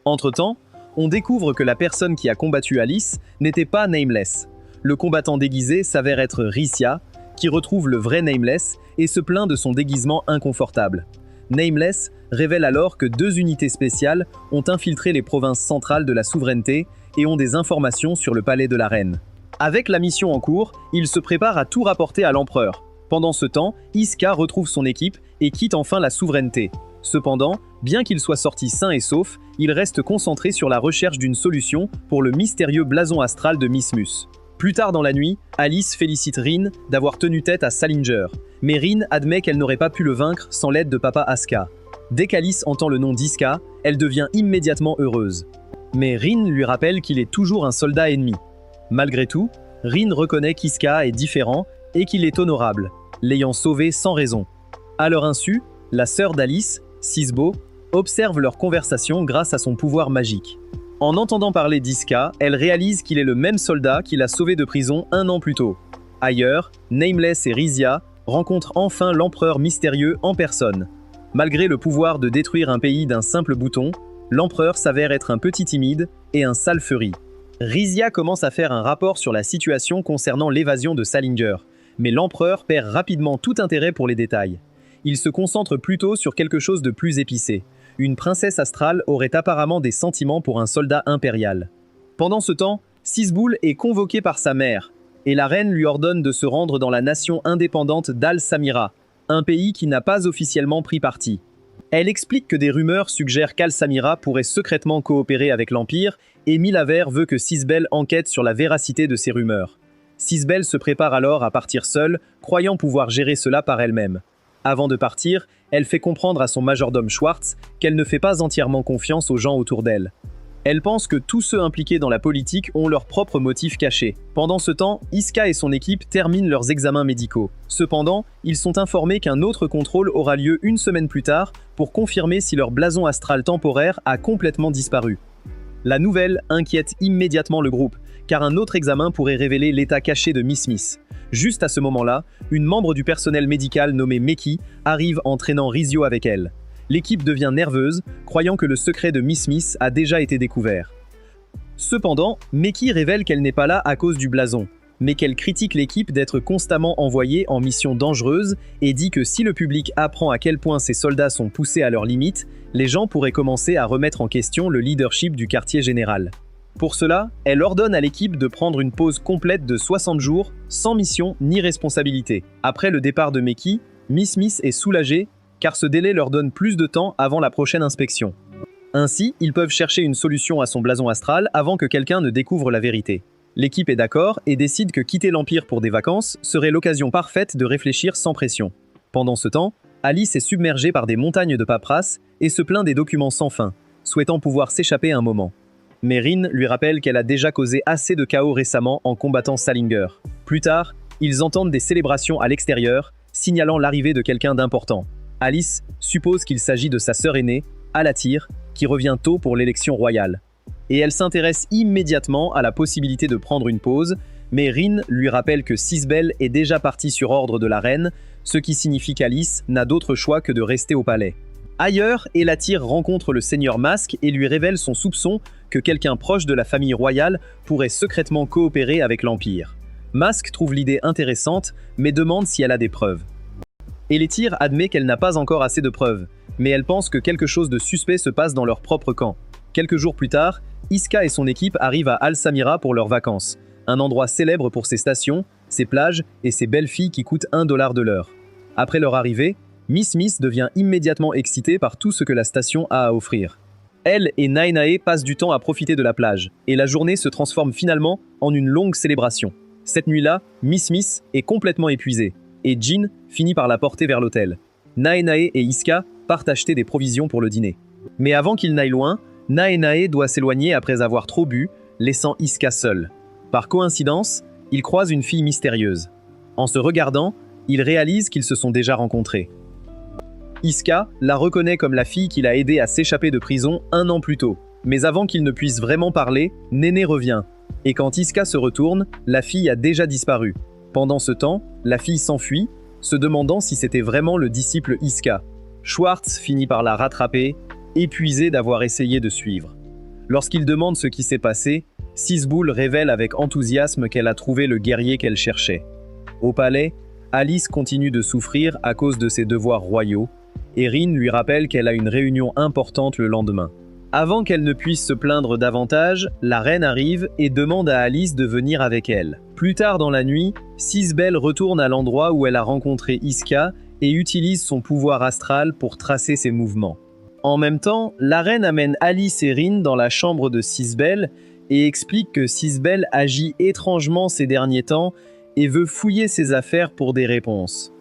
Entre-temps, on découvre que la personne qui a combattu Alice n'était pas Nameless. Le combattant déguisé s'avère être Ricia, qui retrouve le vrai Nameless et se plaint de son déguisement inconfortable. Nameless révèle alors que 2 unités spéciales ont infiltré les provinces centrales de la souveraineté et ont des informations sur le palais de la reine. Avec la mission en cours, il se prépare à tout rapporter à l'empereur. Pendant ce temps, Iska retrouve son équipe et quitte enfin la souveraineté. Cependant, bien qu'il soit sorti sain et sauf, il reste concentré sur la recherche d'une solution pour le mystérieux blason astral de Mismus. Plus tard dans la nuit, Alice félicite Rin d'avoir tenu tête à Salinger, mais Rin admet qu'elle n'aurait pas pu le vaincre sans l'aide de Papa Aska. Dès qu'Alice entend le nom d'Iska, elle devient immédiatement heureuse. Mais Rin lui rappelle qu'il est toujours un soldat ennemi. Malgré tout, Rin reconnaît qu'Iska est différent et qu'il est honorable, l'ayant sauvé sans raison. À leur insu, la sœur d'Alice, Sisbo, observe leur conversation grâce à son pouvoir magique. En entendant parler d'Iska, elle réalise qu'il est le même soldat qui l'a sauvé de prison 1 an plus tôt. Ailleurs, Nameless et Ricia rencontrent enfin l'empereur mystérieux en personne. Malgré le pouvoir de détruire un pays d'un simple bouton, l'empereur s'avère être un petit timide et un sale furie. Ricia commence à faire un rapport sur la situation concernant l'évasion de Salinger, mais l'empereur perd rapidement tout intérêt pour les détails. Il se concentre plutôt sur quelque chose de plus épicé. Une princesse astrale aurait apparemment des sentiments pour un soldat impérial. Pendant ce temps, Sisboul est convoqué par sa mère, et la reine lui ordonne de se rendre dans la nation indépendante d'Al-Samira, un pays qui n'a pas officiellement pris parti. Elle explique que des rumeurs suggèrent qu'Al-Samira pourrait secrètement coopérer avec l'Empire, et Milaver veut que Sisbel enquête sur la véracité de ces rumeurs. Sisbel se prépare alors à partir seule, croyant pouvoir gérer cela par elle-même. Avant de partir, elle fait comprendre à son majordome Schwartz qu'elle ne fait pas entièrement confiance aux gens autour d'elle. Elle pense que tous ceux impliqués dans la politique ont leurs propres motifs cachés. Pendant ce temps, Iska et son équipe terminent leurs examens médicaux. Cependant, ils sont informés qu'un autre contrôle aura lieu 1 semaine plus tard pour confirmer si leur blason astral temporaire a complètement disparu. La nouvelle inquiète immédiatement le groupe, car un autre examen pourrait révéler l'état caché de Miss Smith. Juste à ce moment-là, une membre du personnel médical nommée Meki arrive entraînant Rizio avec elle. L'équipe devient nerveuse, croyant que le secret de Miss Smith a déjà été découvert. Cependant, Meki révèle qu'elle n'est pas là à cause du blason, mais qu'elle critique l'équipe d'être constamment envoyée en mission dangereuse et dit que si le public apprend à quel point ces soldats sont poussés à leurs limites, les gens pourraient commencer à remettre en question le leadership du quartier général. Pour cela, elle ordonne à l'équipe de prendre une pause complète de 60 jours, sans mission ni responsabilité. Après le départ de Meki, Miss Smith est soulagée car ce délai leur donne plus de temps avant la prochaine inspection. Ainsi, ils peuvent chercher une solution à son blason astral avant que quelqu'un ne découvre la vérité. L'équipe est d'accord et décide que quitter l'Empire pour des vacances serait l'occasion parfaite de réfléchir sans pression. Pendant ce temps, Alice est submergée par des montagnes de paperasse et se plaint des documents sans fin, souhaitant pouvoir s'échapper un moment. Mais Rin lui rappelle qu'elle a déjà causé assez de chaos récemment en combattant Salinger. Plus tard, ils entendent des célébrations à l'extérieur, signalant l'arrivée de quelqu'un d'important. Alice suppose qu'il s'agit de sa sœur aînée, Alatyr, qui revient tôt pour l'élection royale. Et elle s'intéresse immédiatement à la possibilité de prendre une pause, mais Rin lui rappelle que Sisbel est déjà partie sur ordre de la reine, ce qui signifie qu'Alice n'a d'autre choix que de rester au palais. Ailleurs, Alatyr rencontre le seigneur Masque et lui révèle son soupçon que quelqu'un proche de la famille royale pourrait secrètement coopérer avec l'Empire. Masque trouve l'idée intéressante, mais demande si elle a des preuves. Alatyr admet qu'elle n'a pas encore assez de preuves, mais elle pense que quelque chose de suspect se passe dans leur propre camp. Quelques jours plus tard, Iska et son équipe arrivent à Al-Samira pour leurs vacances, un endroit célèbre pour ses stations, ses plages et ses belles filles qui coûtent $1 de l'heure. Après leur arrivée, Miss Smith devient immédiatement excitée par tout ce que la station a à offrir. Elle et Nae passent du temps à profiter de la plage, et la journée se transforme finalement en une longue célébration. Cette nuit-là, Miss Smith est complètement épuisée, et Jin finit par la porter vers l'hôtel. Nae et Iska partent acheter des provisions pour le dîner. Mais avant qu'ils n'aillent loin, Nae doit s'éloigner après avoir trop bu, laissant Iska seule. Par coïncidence, ils croisent une fille mystérieuse. En se regardant, ils réalisent qu'ils se sont déjà rencontrés. Iska la reconnaît comme la fille qu'il a aidé à s'échapper de prison 1 an plus tôt. Mais avant qu'il ne puisse vraiment parler, Néné revient. Et quand Iska se retourne, la fille a déjà disparu. Pendant ce temps, la fille s'enfuit, se demandant si c'était vraiment le disciple Iska. Schwartz finit par la rattraper, épuisé d'avoir essayé de suivre. Lorsqu'il demande ce qui s'est passé, Sisboul révèle avec enthousiasme qu'elle a trouvé le guerrier qu'elle cherchait. Au palais, Alice continue de souffrir à cause de ses devoirs royaux, et Rin lui rappelle qu'elle a une réunion importante le lendemain. Avant qu'elle ne puisse se plaindre davantage, la reine arrive et demande à Alice de venir avec elle. Plus tard dans la nuit, Sisbel retourne à l'endroit où elle a rencontré Iska et utilise son pouvoir astral pour tracer ses mouvements. En même temps, la reine amène Alice et Rin dans la chambre de Sisbel et explique que Sisbel agit étrangement ces derniers temps et veut fouiller ses affaires pour des réponses.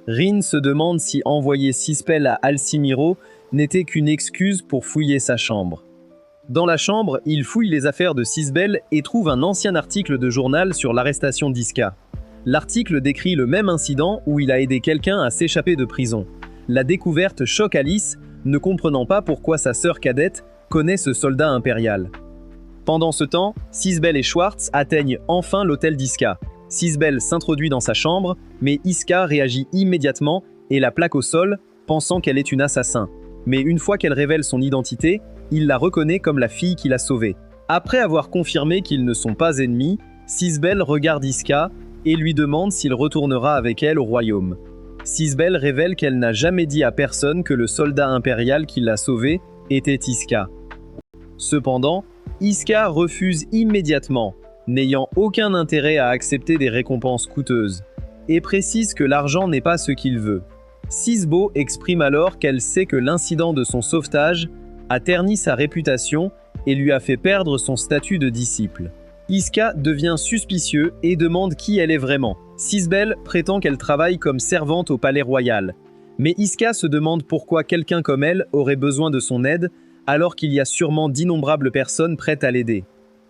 Rin se demande si envoyer Sisbel à Alcimiro n'était qu'une excuse pour fouiller sa chambre. Dans la chambre, il fouille les affaires de Sisbel et trouve un ancien article de journal sur l'arrestation d'Iska. L'article décrit le même incident où il a aidé quelqu'un à s'échapper de prison. La découverte choque Alice, ne comprenant pas pourquoi sa sœur cadette connaît ce soldat impérial. Pendant ce temps, Sisbel et Schwartz atteignent enfin l'hôtel d'Iska. Sisbel s'introduit dans sa chambre, mais Iska réagit immédiatement et la plaque au sol, pensant qu'elle est une assassin. Mais une fois qu'elle révèle son identité, il la reconnaît comme la fille qu'il a sauvée. Après avoir confirmé qu'ils ne sont pas ennemis, Sisbel regarde Iska et lui demande s'il retournera avec elle au royaume. Sisbel révèle qu'elle n'a jamais dit à personne que le soldat impérial qui l'a sauvée était Iska. Cependant, Iska refuse immédiatement, n'ayant aucun intérêt à accepter des récompenses coûteuses, et précise que l'argent n'est pas ce qu'il veut. Sisbo exprime alors qu'elle sait que l'incident de son sauvetage a terni sa réputation et lui a fait perdre son statut de disciple. Iska devient suspicieux et demande qui elle est vraiment. Sisbel prétend qu'elle travaille comme servante au palais royal. Mais Iska se demande pourquoi quelqu'un comme elle aurait besoin de son aide alors qu'il y a sûrement d'innombrables personnes prêtes à l'aider.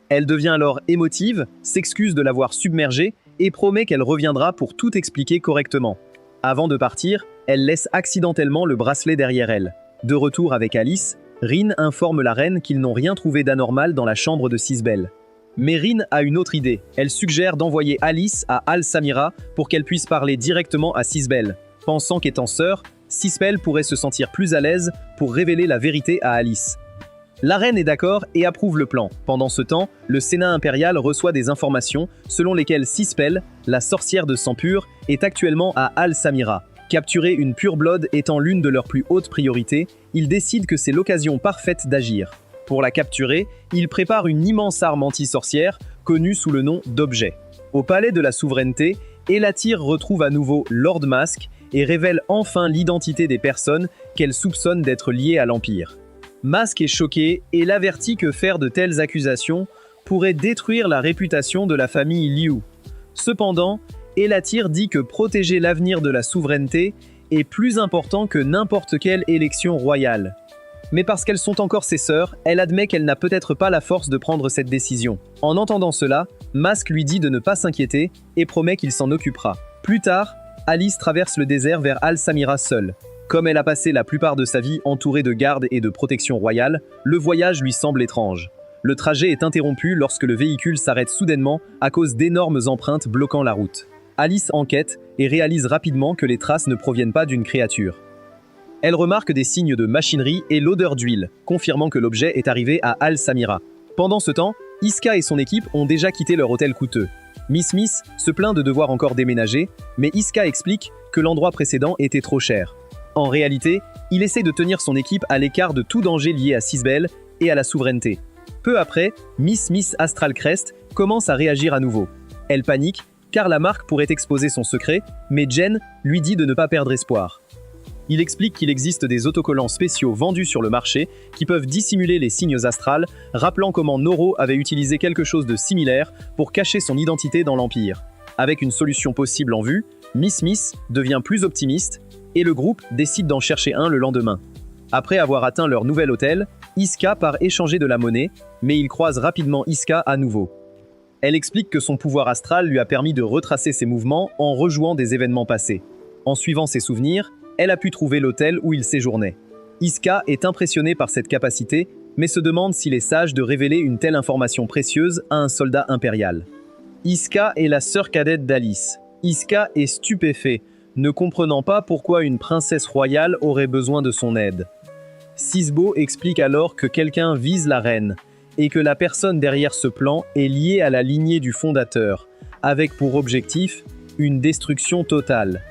Elle devient alors émotive, s'excuse de l'avoir submergée et promet qu'elle reviendra pour tout expliquer correctement. Avant de partir, elle laisse accidentellement le bracelet derrière elle. De retour avec Alice, Rin informe la reine qu'ils n'ont rien trouvé d'anormal dans la chambre de Sisbel. Mais Rin a une autre idée. Elle suggère d'envoyer Alice à Al-Samira pour qu'elle puisse parler directement à Sisbel. Pensant qu'étant sœur, Sisbel pourrait se sentir plus à l'aise pour révéler la vérité à Alice. La reine est d'accord et approuve le plan. Pendant ce temps, le Sénat impérial reçoit des informations selon lesquelles Sisbel, la sorcière de sang pur, est actuellement à Al-Samira. Capturer une pure blood étant l'une de leurs plus hautes priorités, ils décident que c'est l'occasion parfaite d'agir. Pour la capturer, ils préparent une immense arme anti-sorcière, connue sous le nom d'Objet. Au palais de la souveraineté, Alatyr retrouve à nouveau Lord Masque et révèle enfin l'identité des personnes qu'elle soupçonne d'être liées à l'Empire. Masque est choqué et l'avertit que faire de telles accusations pourrait détruire la réputation de la famille Liu. Cependant, Alatyr dit que protéger l'avenir de la souveraineté est plus important que n'importe quelle élection royale. Mais parce qu'elles sont encore ses sœurs, elle admet qu'elle n'a peut-être pas la force de prendre cette décision. En entendant cela, Mask lui dit de ne pas s'inquiéter et promet qu'il s'en occupera. Plus tard, Alice traverse le désert vers Al-Samira seule. Comme elle a passé la plupart de sa vie entourée de gardes et de protection royale, le voyage lui semble étrange. Le trajet est interrompu lorsque le véhicule s'arrête soudainement à cause d'énormes empreintes bloquant la route. Alice enquête et réalise rapidement que les traces ne proviennent pas d'une créature. Elle remarque des signes de machinerie et l'odeur d'huile, confirmant que l'objet est arrivé à Al-Samira. Pendant ce temps, Iska et son équipe ont déjà quitté leur hôtel coûteux. Miss Smith se plaint de devoir encore déménager, mais Iska explique que l'endroit précédent était trop cher. En réalité, il essaie de tenir son équipe à l'écart de tout danger lié à Sisbel et à la souveraineté. Peu après, Miss Smith Astral Crest commence à réagir à nouveau. Elle panique, car la marque pourrait exposer son secret, mais Jen lui dit de ne pas perdre espoir. Il explique qu'il existe des autocollants spéciaux vendus sur le marché qui peuvent dissimuler les signes astrales, rappelant comment Noro avait utilisé quelque chose de similaire pour cacher son identité dans l'Empire. Avec une solution possible en vue, Miss Smith devient plus optimiste et le groupe décide d'en chercher un le lendemain. Après avoir atteint leur nouvel hôtel, Iska part échanger de la monnaie, mais il croise rapidement Iska à nouveau. Elle explique que son pouvoir astral lui a permis de retracer ses mouvements en rejouant des événements passés. En suivant ses souvenirs, elle a pu trouver l'hôtel où il séjournait. Iska est impressionnée par cette capacité, mais se demande s'il est sage de révéler une telle information précieuse à un soldat impérial. Iska est la sœur cadette d'Alice. Iska est stupéfait, ne comprenant pas pourquoi une princesse royale aurait besoin de son aide. Sisbo explique alors que quelqu'un vise la reine, et que la personne derrière ce plan est liée à la lignée du fondateur, avec pour objectif une destruction totale.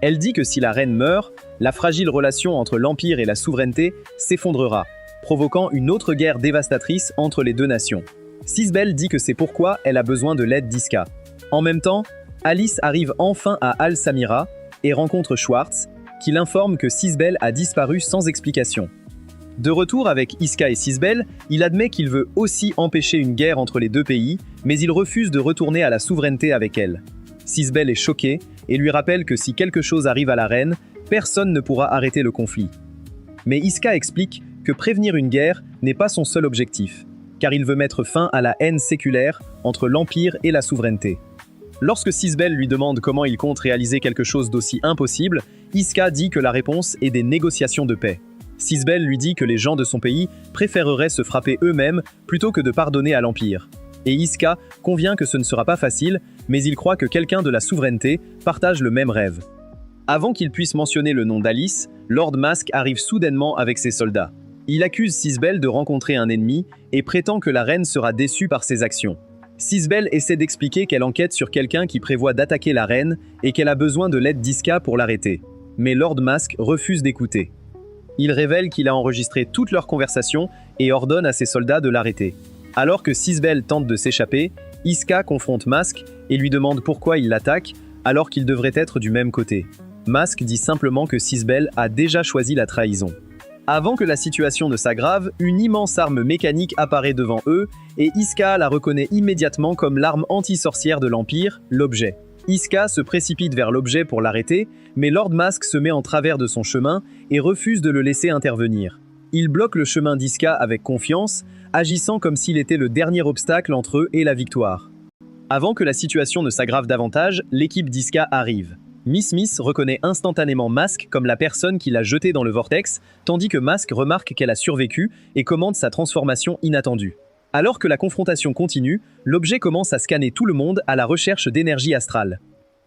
Elle dit que si la reine meurt, la fragile relation entre l'Empire et la souveraineté s'effondrera, provoquant une autre guerre dévastatrice entre les deux nations. Sisbel dit que c'est pourquoi elle a besoin de l'aide d'Iska. En même temps, Alice arrive enfin à Al-Samira et rencontre Schwartz, qui l'informe que Sisbel a disparu sans explication. De retour avec Iska et Sisbel, il admet qu'il veut aussi empêcher une guerre entre les deux pays, mais il refuse de retourner à la souveraineté avec elle. Sisbel est choqué et lui rappelle que si quelque chose arrive à la reine, personne ne pourra arrêter le conflit. Mais Iska explique que prévenir une guerre n'est pas son seul objectif, car il veut mettre fin à la haine séculaire entre l'Empire et la souveraineté. Lorsque Sisbel lui demande comment il compte réaliser quelque chose d'aussi impossible, Iska dit que la réponse est des négociations de paix. Sisbel lui dit que les gens de son pays préféreraient se frapper eux-mêmes plutôt que de pardonner à l'Empire. Et Iska convient que ce ne sera pas facile, mais il croit que quelqu'un de la souveraineté partage le même rêve. Avant qu'il puisse mentionner le nom d'Alice, Lord Mask arrive soudainement avec ses soldats. Il accuse Sisbel de rencontrer un ennemi et prétend que la reine sera déçue par ses actions. Sisbel essaie d'expliquer qu'elle enquête sur quelqu'un qui prévoit d'attaquer la reine et qu'elle a besoin de l'aide d'Iska pour l'arrêter. Mais Lord Mask refuse d'écouter. Il révèle qu'il a enregistré toute leur conversation et ordonne à ses soldats de l'arrêter. Alors que Sisbel tente de s'échapper, Iska confronte Mask et lui demande pourquoi il l'attaque alors qu'ils devraient être du même côté. Mask dit simplement que Sisbel a déjà choisi la trahison. Avant que la situation ne s'aggrave, une immense arme mécanique apparaît devant eux et Iska la reconnaît immédiatement comme l'arme anti-sorcière de l'Empire, l'objet. Iska se précipite vers l'objet pour l'arrêter, mais Lord Mask se met en travers de son chemin et refuse de le laisser intervenir. Il bloque le chemin d'Iska avec confiance, agissant comme s'il était le dernier obstacle entre eux et la victoire. Avant que la situation ne s'aggrave davantage, l'équipe d'Iska arrive. Miss Smith reconnaît instantanément Mask comme la personne qui l'a jeté dans le vortex, tandis que Mask remarque qu'elle a survécu et commande sa transformation inattendue. Alors que la confrontation continue, l'objet commence à scanner tout le monde à la recherche d'énergie astrale.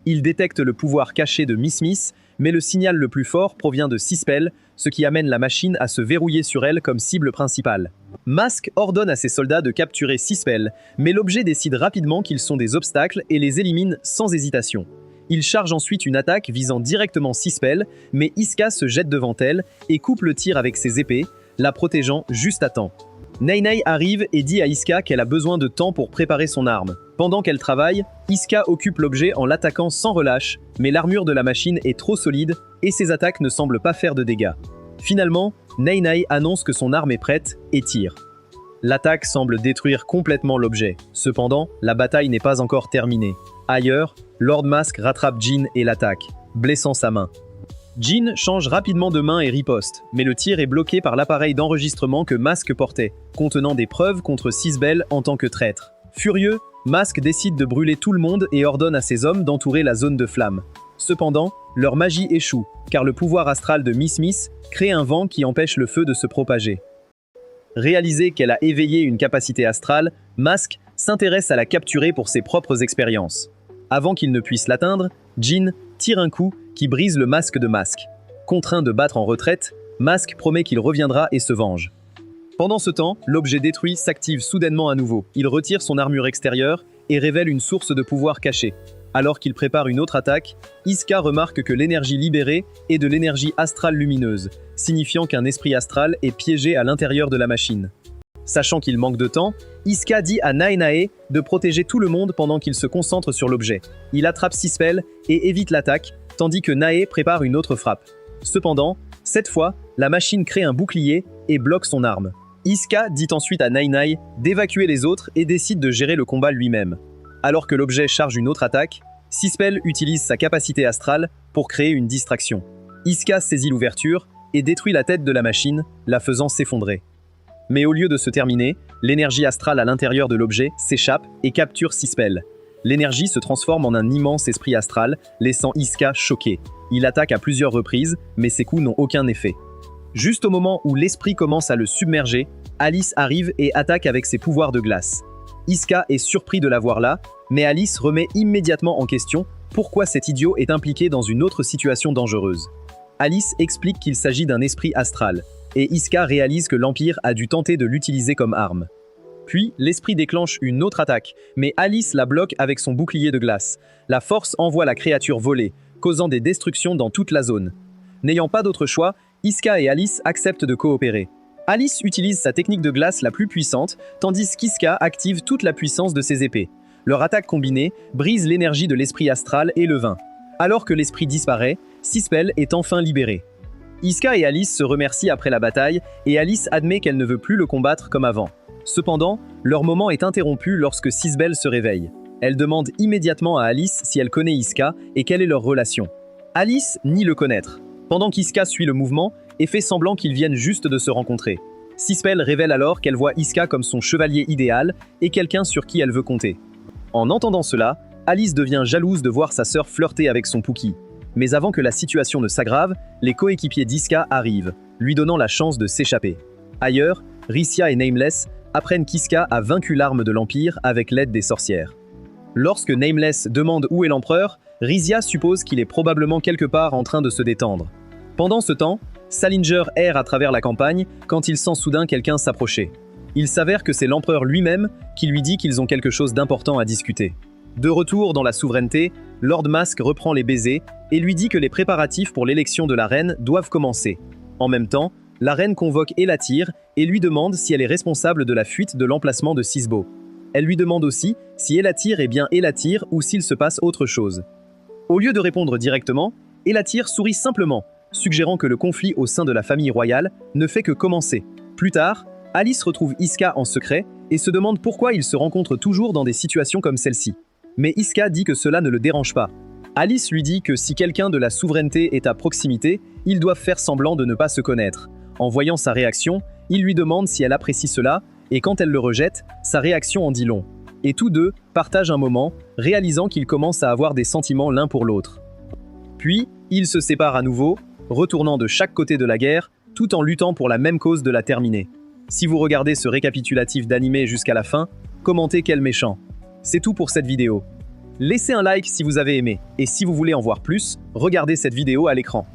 Il détecte le pouvoir caché de Miss Smith, mais le signal le plus fort provient de Sisbel, ce qui amène la machine à se verrouiller sur elle comme cible principale. Mask ordonne à ses soldats de capturer Sisbel, mais l'objet décide rapidement qu'ils sont des obstacles et les élimine sans hésitation. Il charge ensuite une attaque visant directement Sisbel, mais Iska se jette devant elle et coupe le tir avec ses épées, la protégeant juste à temps. Nai arrive et dit à Iska qu'elle a besoin de temps pour préparer son arme. Pendant qu'elle travaille, Iska occupe l'objet en l'attaquant sans relâche, mais l'armure de la machine est trop solide et ses attaques ne semblent pas faire de dégâts. Finalement, Nai annonce que son arme est prête et tire. L'attaque semble détruire complètement l'objet. Cependant, la bataille n'est pas encore terminée. Ailleurs, Lord Mask rattrape Jin et l'attaque, blessant sa main. Jin change rapidement de main et riposte, mais le tir est bloqué par l'appareil d'enregistrement que Mask portait, contenant des preuves contre Sisbel en tant que traître. Furieux, Mask décide de brûler tout le monde et ordonne à ses hommes d'entourer la zone de flammes. Cependant, leur magie échoue, car le pouvoir astral de Miss Miss crée un vent qui empêche le feu de se propager. Réalisé qu'elle a éveillé une capacité astrale, Mask s'intéresse à la capturer pour ses propres expériences. Avant qu'il ne puisse l'atteindre, Jin tire un coup qui brise le masque de Mask. Contraint de battre en retraite, Mask promet qu'il reviendra et se venge. Pendant ce temps, l'objet détruit s'active soudainement à nouveau. Il retire son armure extérieure et révèle une source de pouvoir cachée. Alors qu'il prépare une autre attaque, Iska remarque que l'énergie libérée est de l'énergie astrale lumineuse, signifiant qu'un esprit astral est piégé à l'intérieur de la machine. Sachant qu'il manque de temps, Iska dit à Nae de protéger tout le monde pendant qu'il se concentre sur l'objet. Il attrape Sisbel et évite l'attaque, tandis que Nae prépare une autre frappe. Cependant, cette fois, la machine crée un bouclier et bloque son arme. Iska dit ensuite à Nae d'évacuer les autres et décide de gérer le combat lui-même. Alors que l'objet charge une autre attaque, Sisbel utilise sa capacité astrale pour créer une distraction. Iska saisit l'ouverture et détruit la tête de la machine, la faisant s'effondrer. Mais au lieu de se terminer, l'énergie astrale à l'intérieur de l'objet s'échappe et capture Sisbel. L'énergie se transforme en un immense esprit astral, laissant Iska choqué. Il attaque à plusieurs reprises, mais ses coups n'ont aucun effet. Juste au moment où l'esprit commence à le submerger, Alice arrive et attaque avec ses pouvoirs de glace. Iska est surpris de la voir là, mais Alice remet immédiatement en question pourquoi cet idiot est impliqué dans une autre situation dangereuse. Alice explique qu'il s'agit d'un esprit astral, et Iska réalise que l'Empire a dû tenter de l'utiliser comme arme. Puis, l'esprit déclenche une autre attaque, mais Alice la bloque avec son bouclier de glace. La force envoie la créature voler, causant des destructions dans toute la zone. N'ayant pas d'autre choix, Iska et Alice acceptent de coopérer. Alice utilise sa technique de glace la plus puissante, tandis qu'Iska active toute la puissance de ses épées. Leur attaque combinée brise l'énergie de l'esprit astral et le vainc. Alors que l'esprit disparaît, Sisbel est enfin libéré. Iska et Alice se remercient après la bataille, et Alice admet qu'elle ne veut plus le combattre comme avant. Cependant, leur moment est interrompu lorsque Sisbel se réveille. Elle demande immédiatement à Alice si elle connaît Iska et quelle est leur relation. Alice nie le connaître, pendant qu'Iska suit le mouvement et fait semblant qu'ils viennent juste de se rencontrer. Sisbel révèle alors qu'elle voit Iska comme son chevalier idéal et quelqu'un sur qui elle veut compter. En entendant cela, Alice devient jalouse de voir sa sœur flirter avec son Pookie. Mais avant que la situation ne s'aggrave, les coéquipiers d'Iska arrivent, lui donnant la chance de s'échapper. Ailleurs, Ricia et Nameless apprennent qu'Iska a vaincu l'arme de l'Empire avec l'aide des sorcières. Lorsque Nameless demande où est l'empereur, Ricia suppose qu'il est probablement quelque part en train de se détendre. Pendant ce temps, Salinger erre à travers la campagne quand il sent soudain quelqu'un s'approcher. Il s'avère que c'est l'empereur lui-même qui lui dit qu'ils ont quelque chose d'important à discuter. De retour dans la souveraineté, Lord Mask reprend les baisers et lui dit que les préparatifs pour l'élection de la reine doivent commencer. En même temps, la reine convoque Elatyr et lui demande si elle est responsable de la fuite de l'emplacement de Sisbo. Elle lui demande aussi si Elatyr est bien Elatyr ou s'il se passe autre chose. Au lieu de répondre directement, Elatyr sourit simplement, suggérant que le conflit au sein de la famille royale ne fait que commencer. Plus tard, Alice retrouve Iska en secret et se demande pourquoi ils se rencontrent toujours dans des situations comme celle-ci. Mais Iska dit que cela ne le dérange pas. Alice lui dit que si quelqu'un de la souveraineté est à proximité, ils doivent faire semblant de ne pas se connaître. En voyant sa réaction, il lui demande si elle apprécie cela, et quand elle le rejette, sa réaction en dit long. Et tous deux partagent un moment, réalisant qu'ils commencent à avoir des sentiments l'un pour l'autre. Puis, ils se séparent à nouveau, retournant de chaque côté de la guerre, tout en luttant pour la même cause de la terminer. Si vous regardez ce récapitulatif d'animé jusqu'à la fin, commentez quel méchant. C'est tout pour cette vidéo. Laissez un like si vous avez aimé, et si vous voulez en voir plus, regardez cette vidéo à l'écran.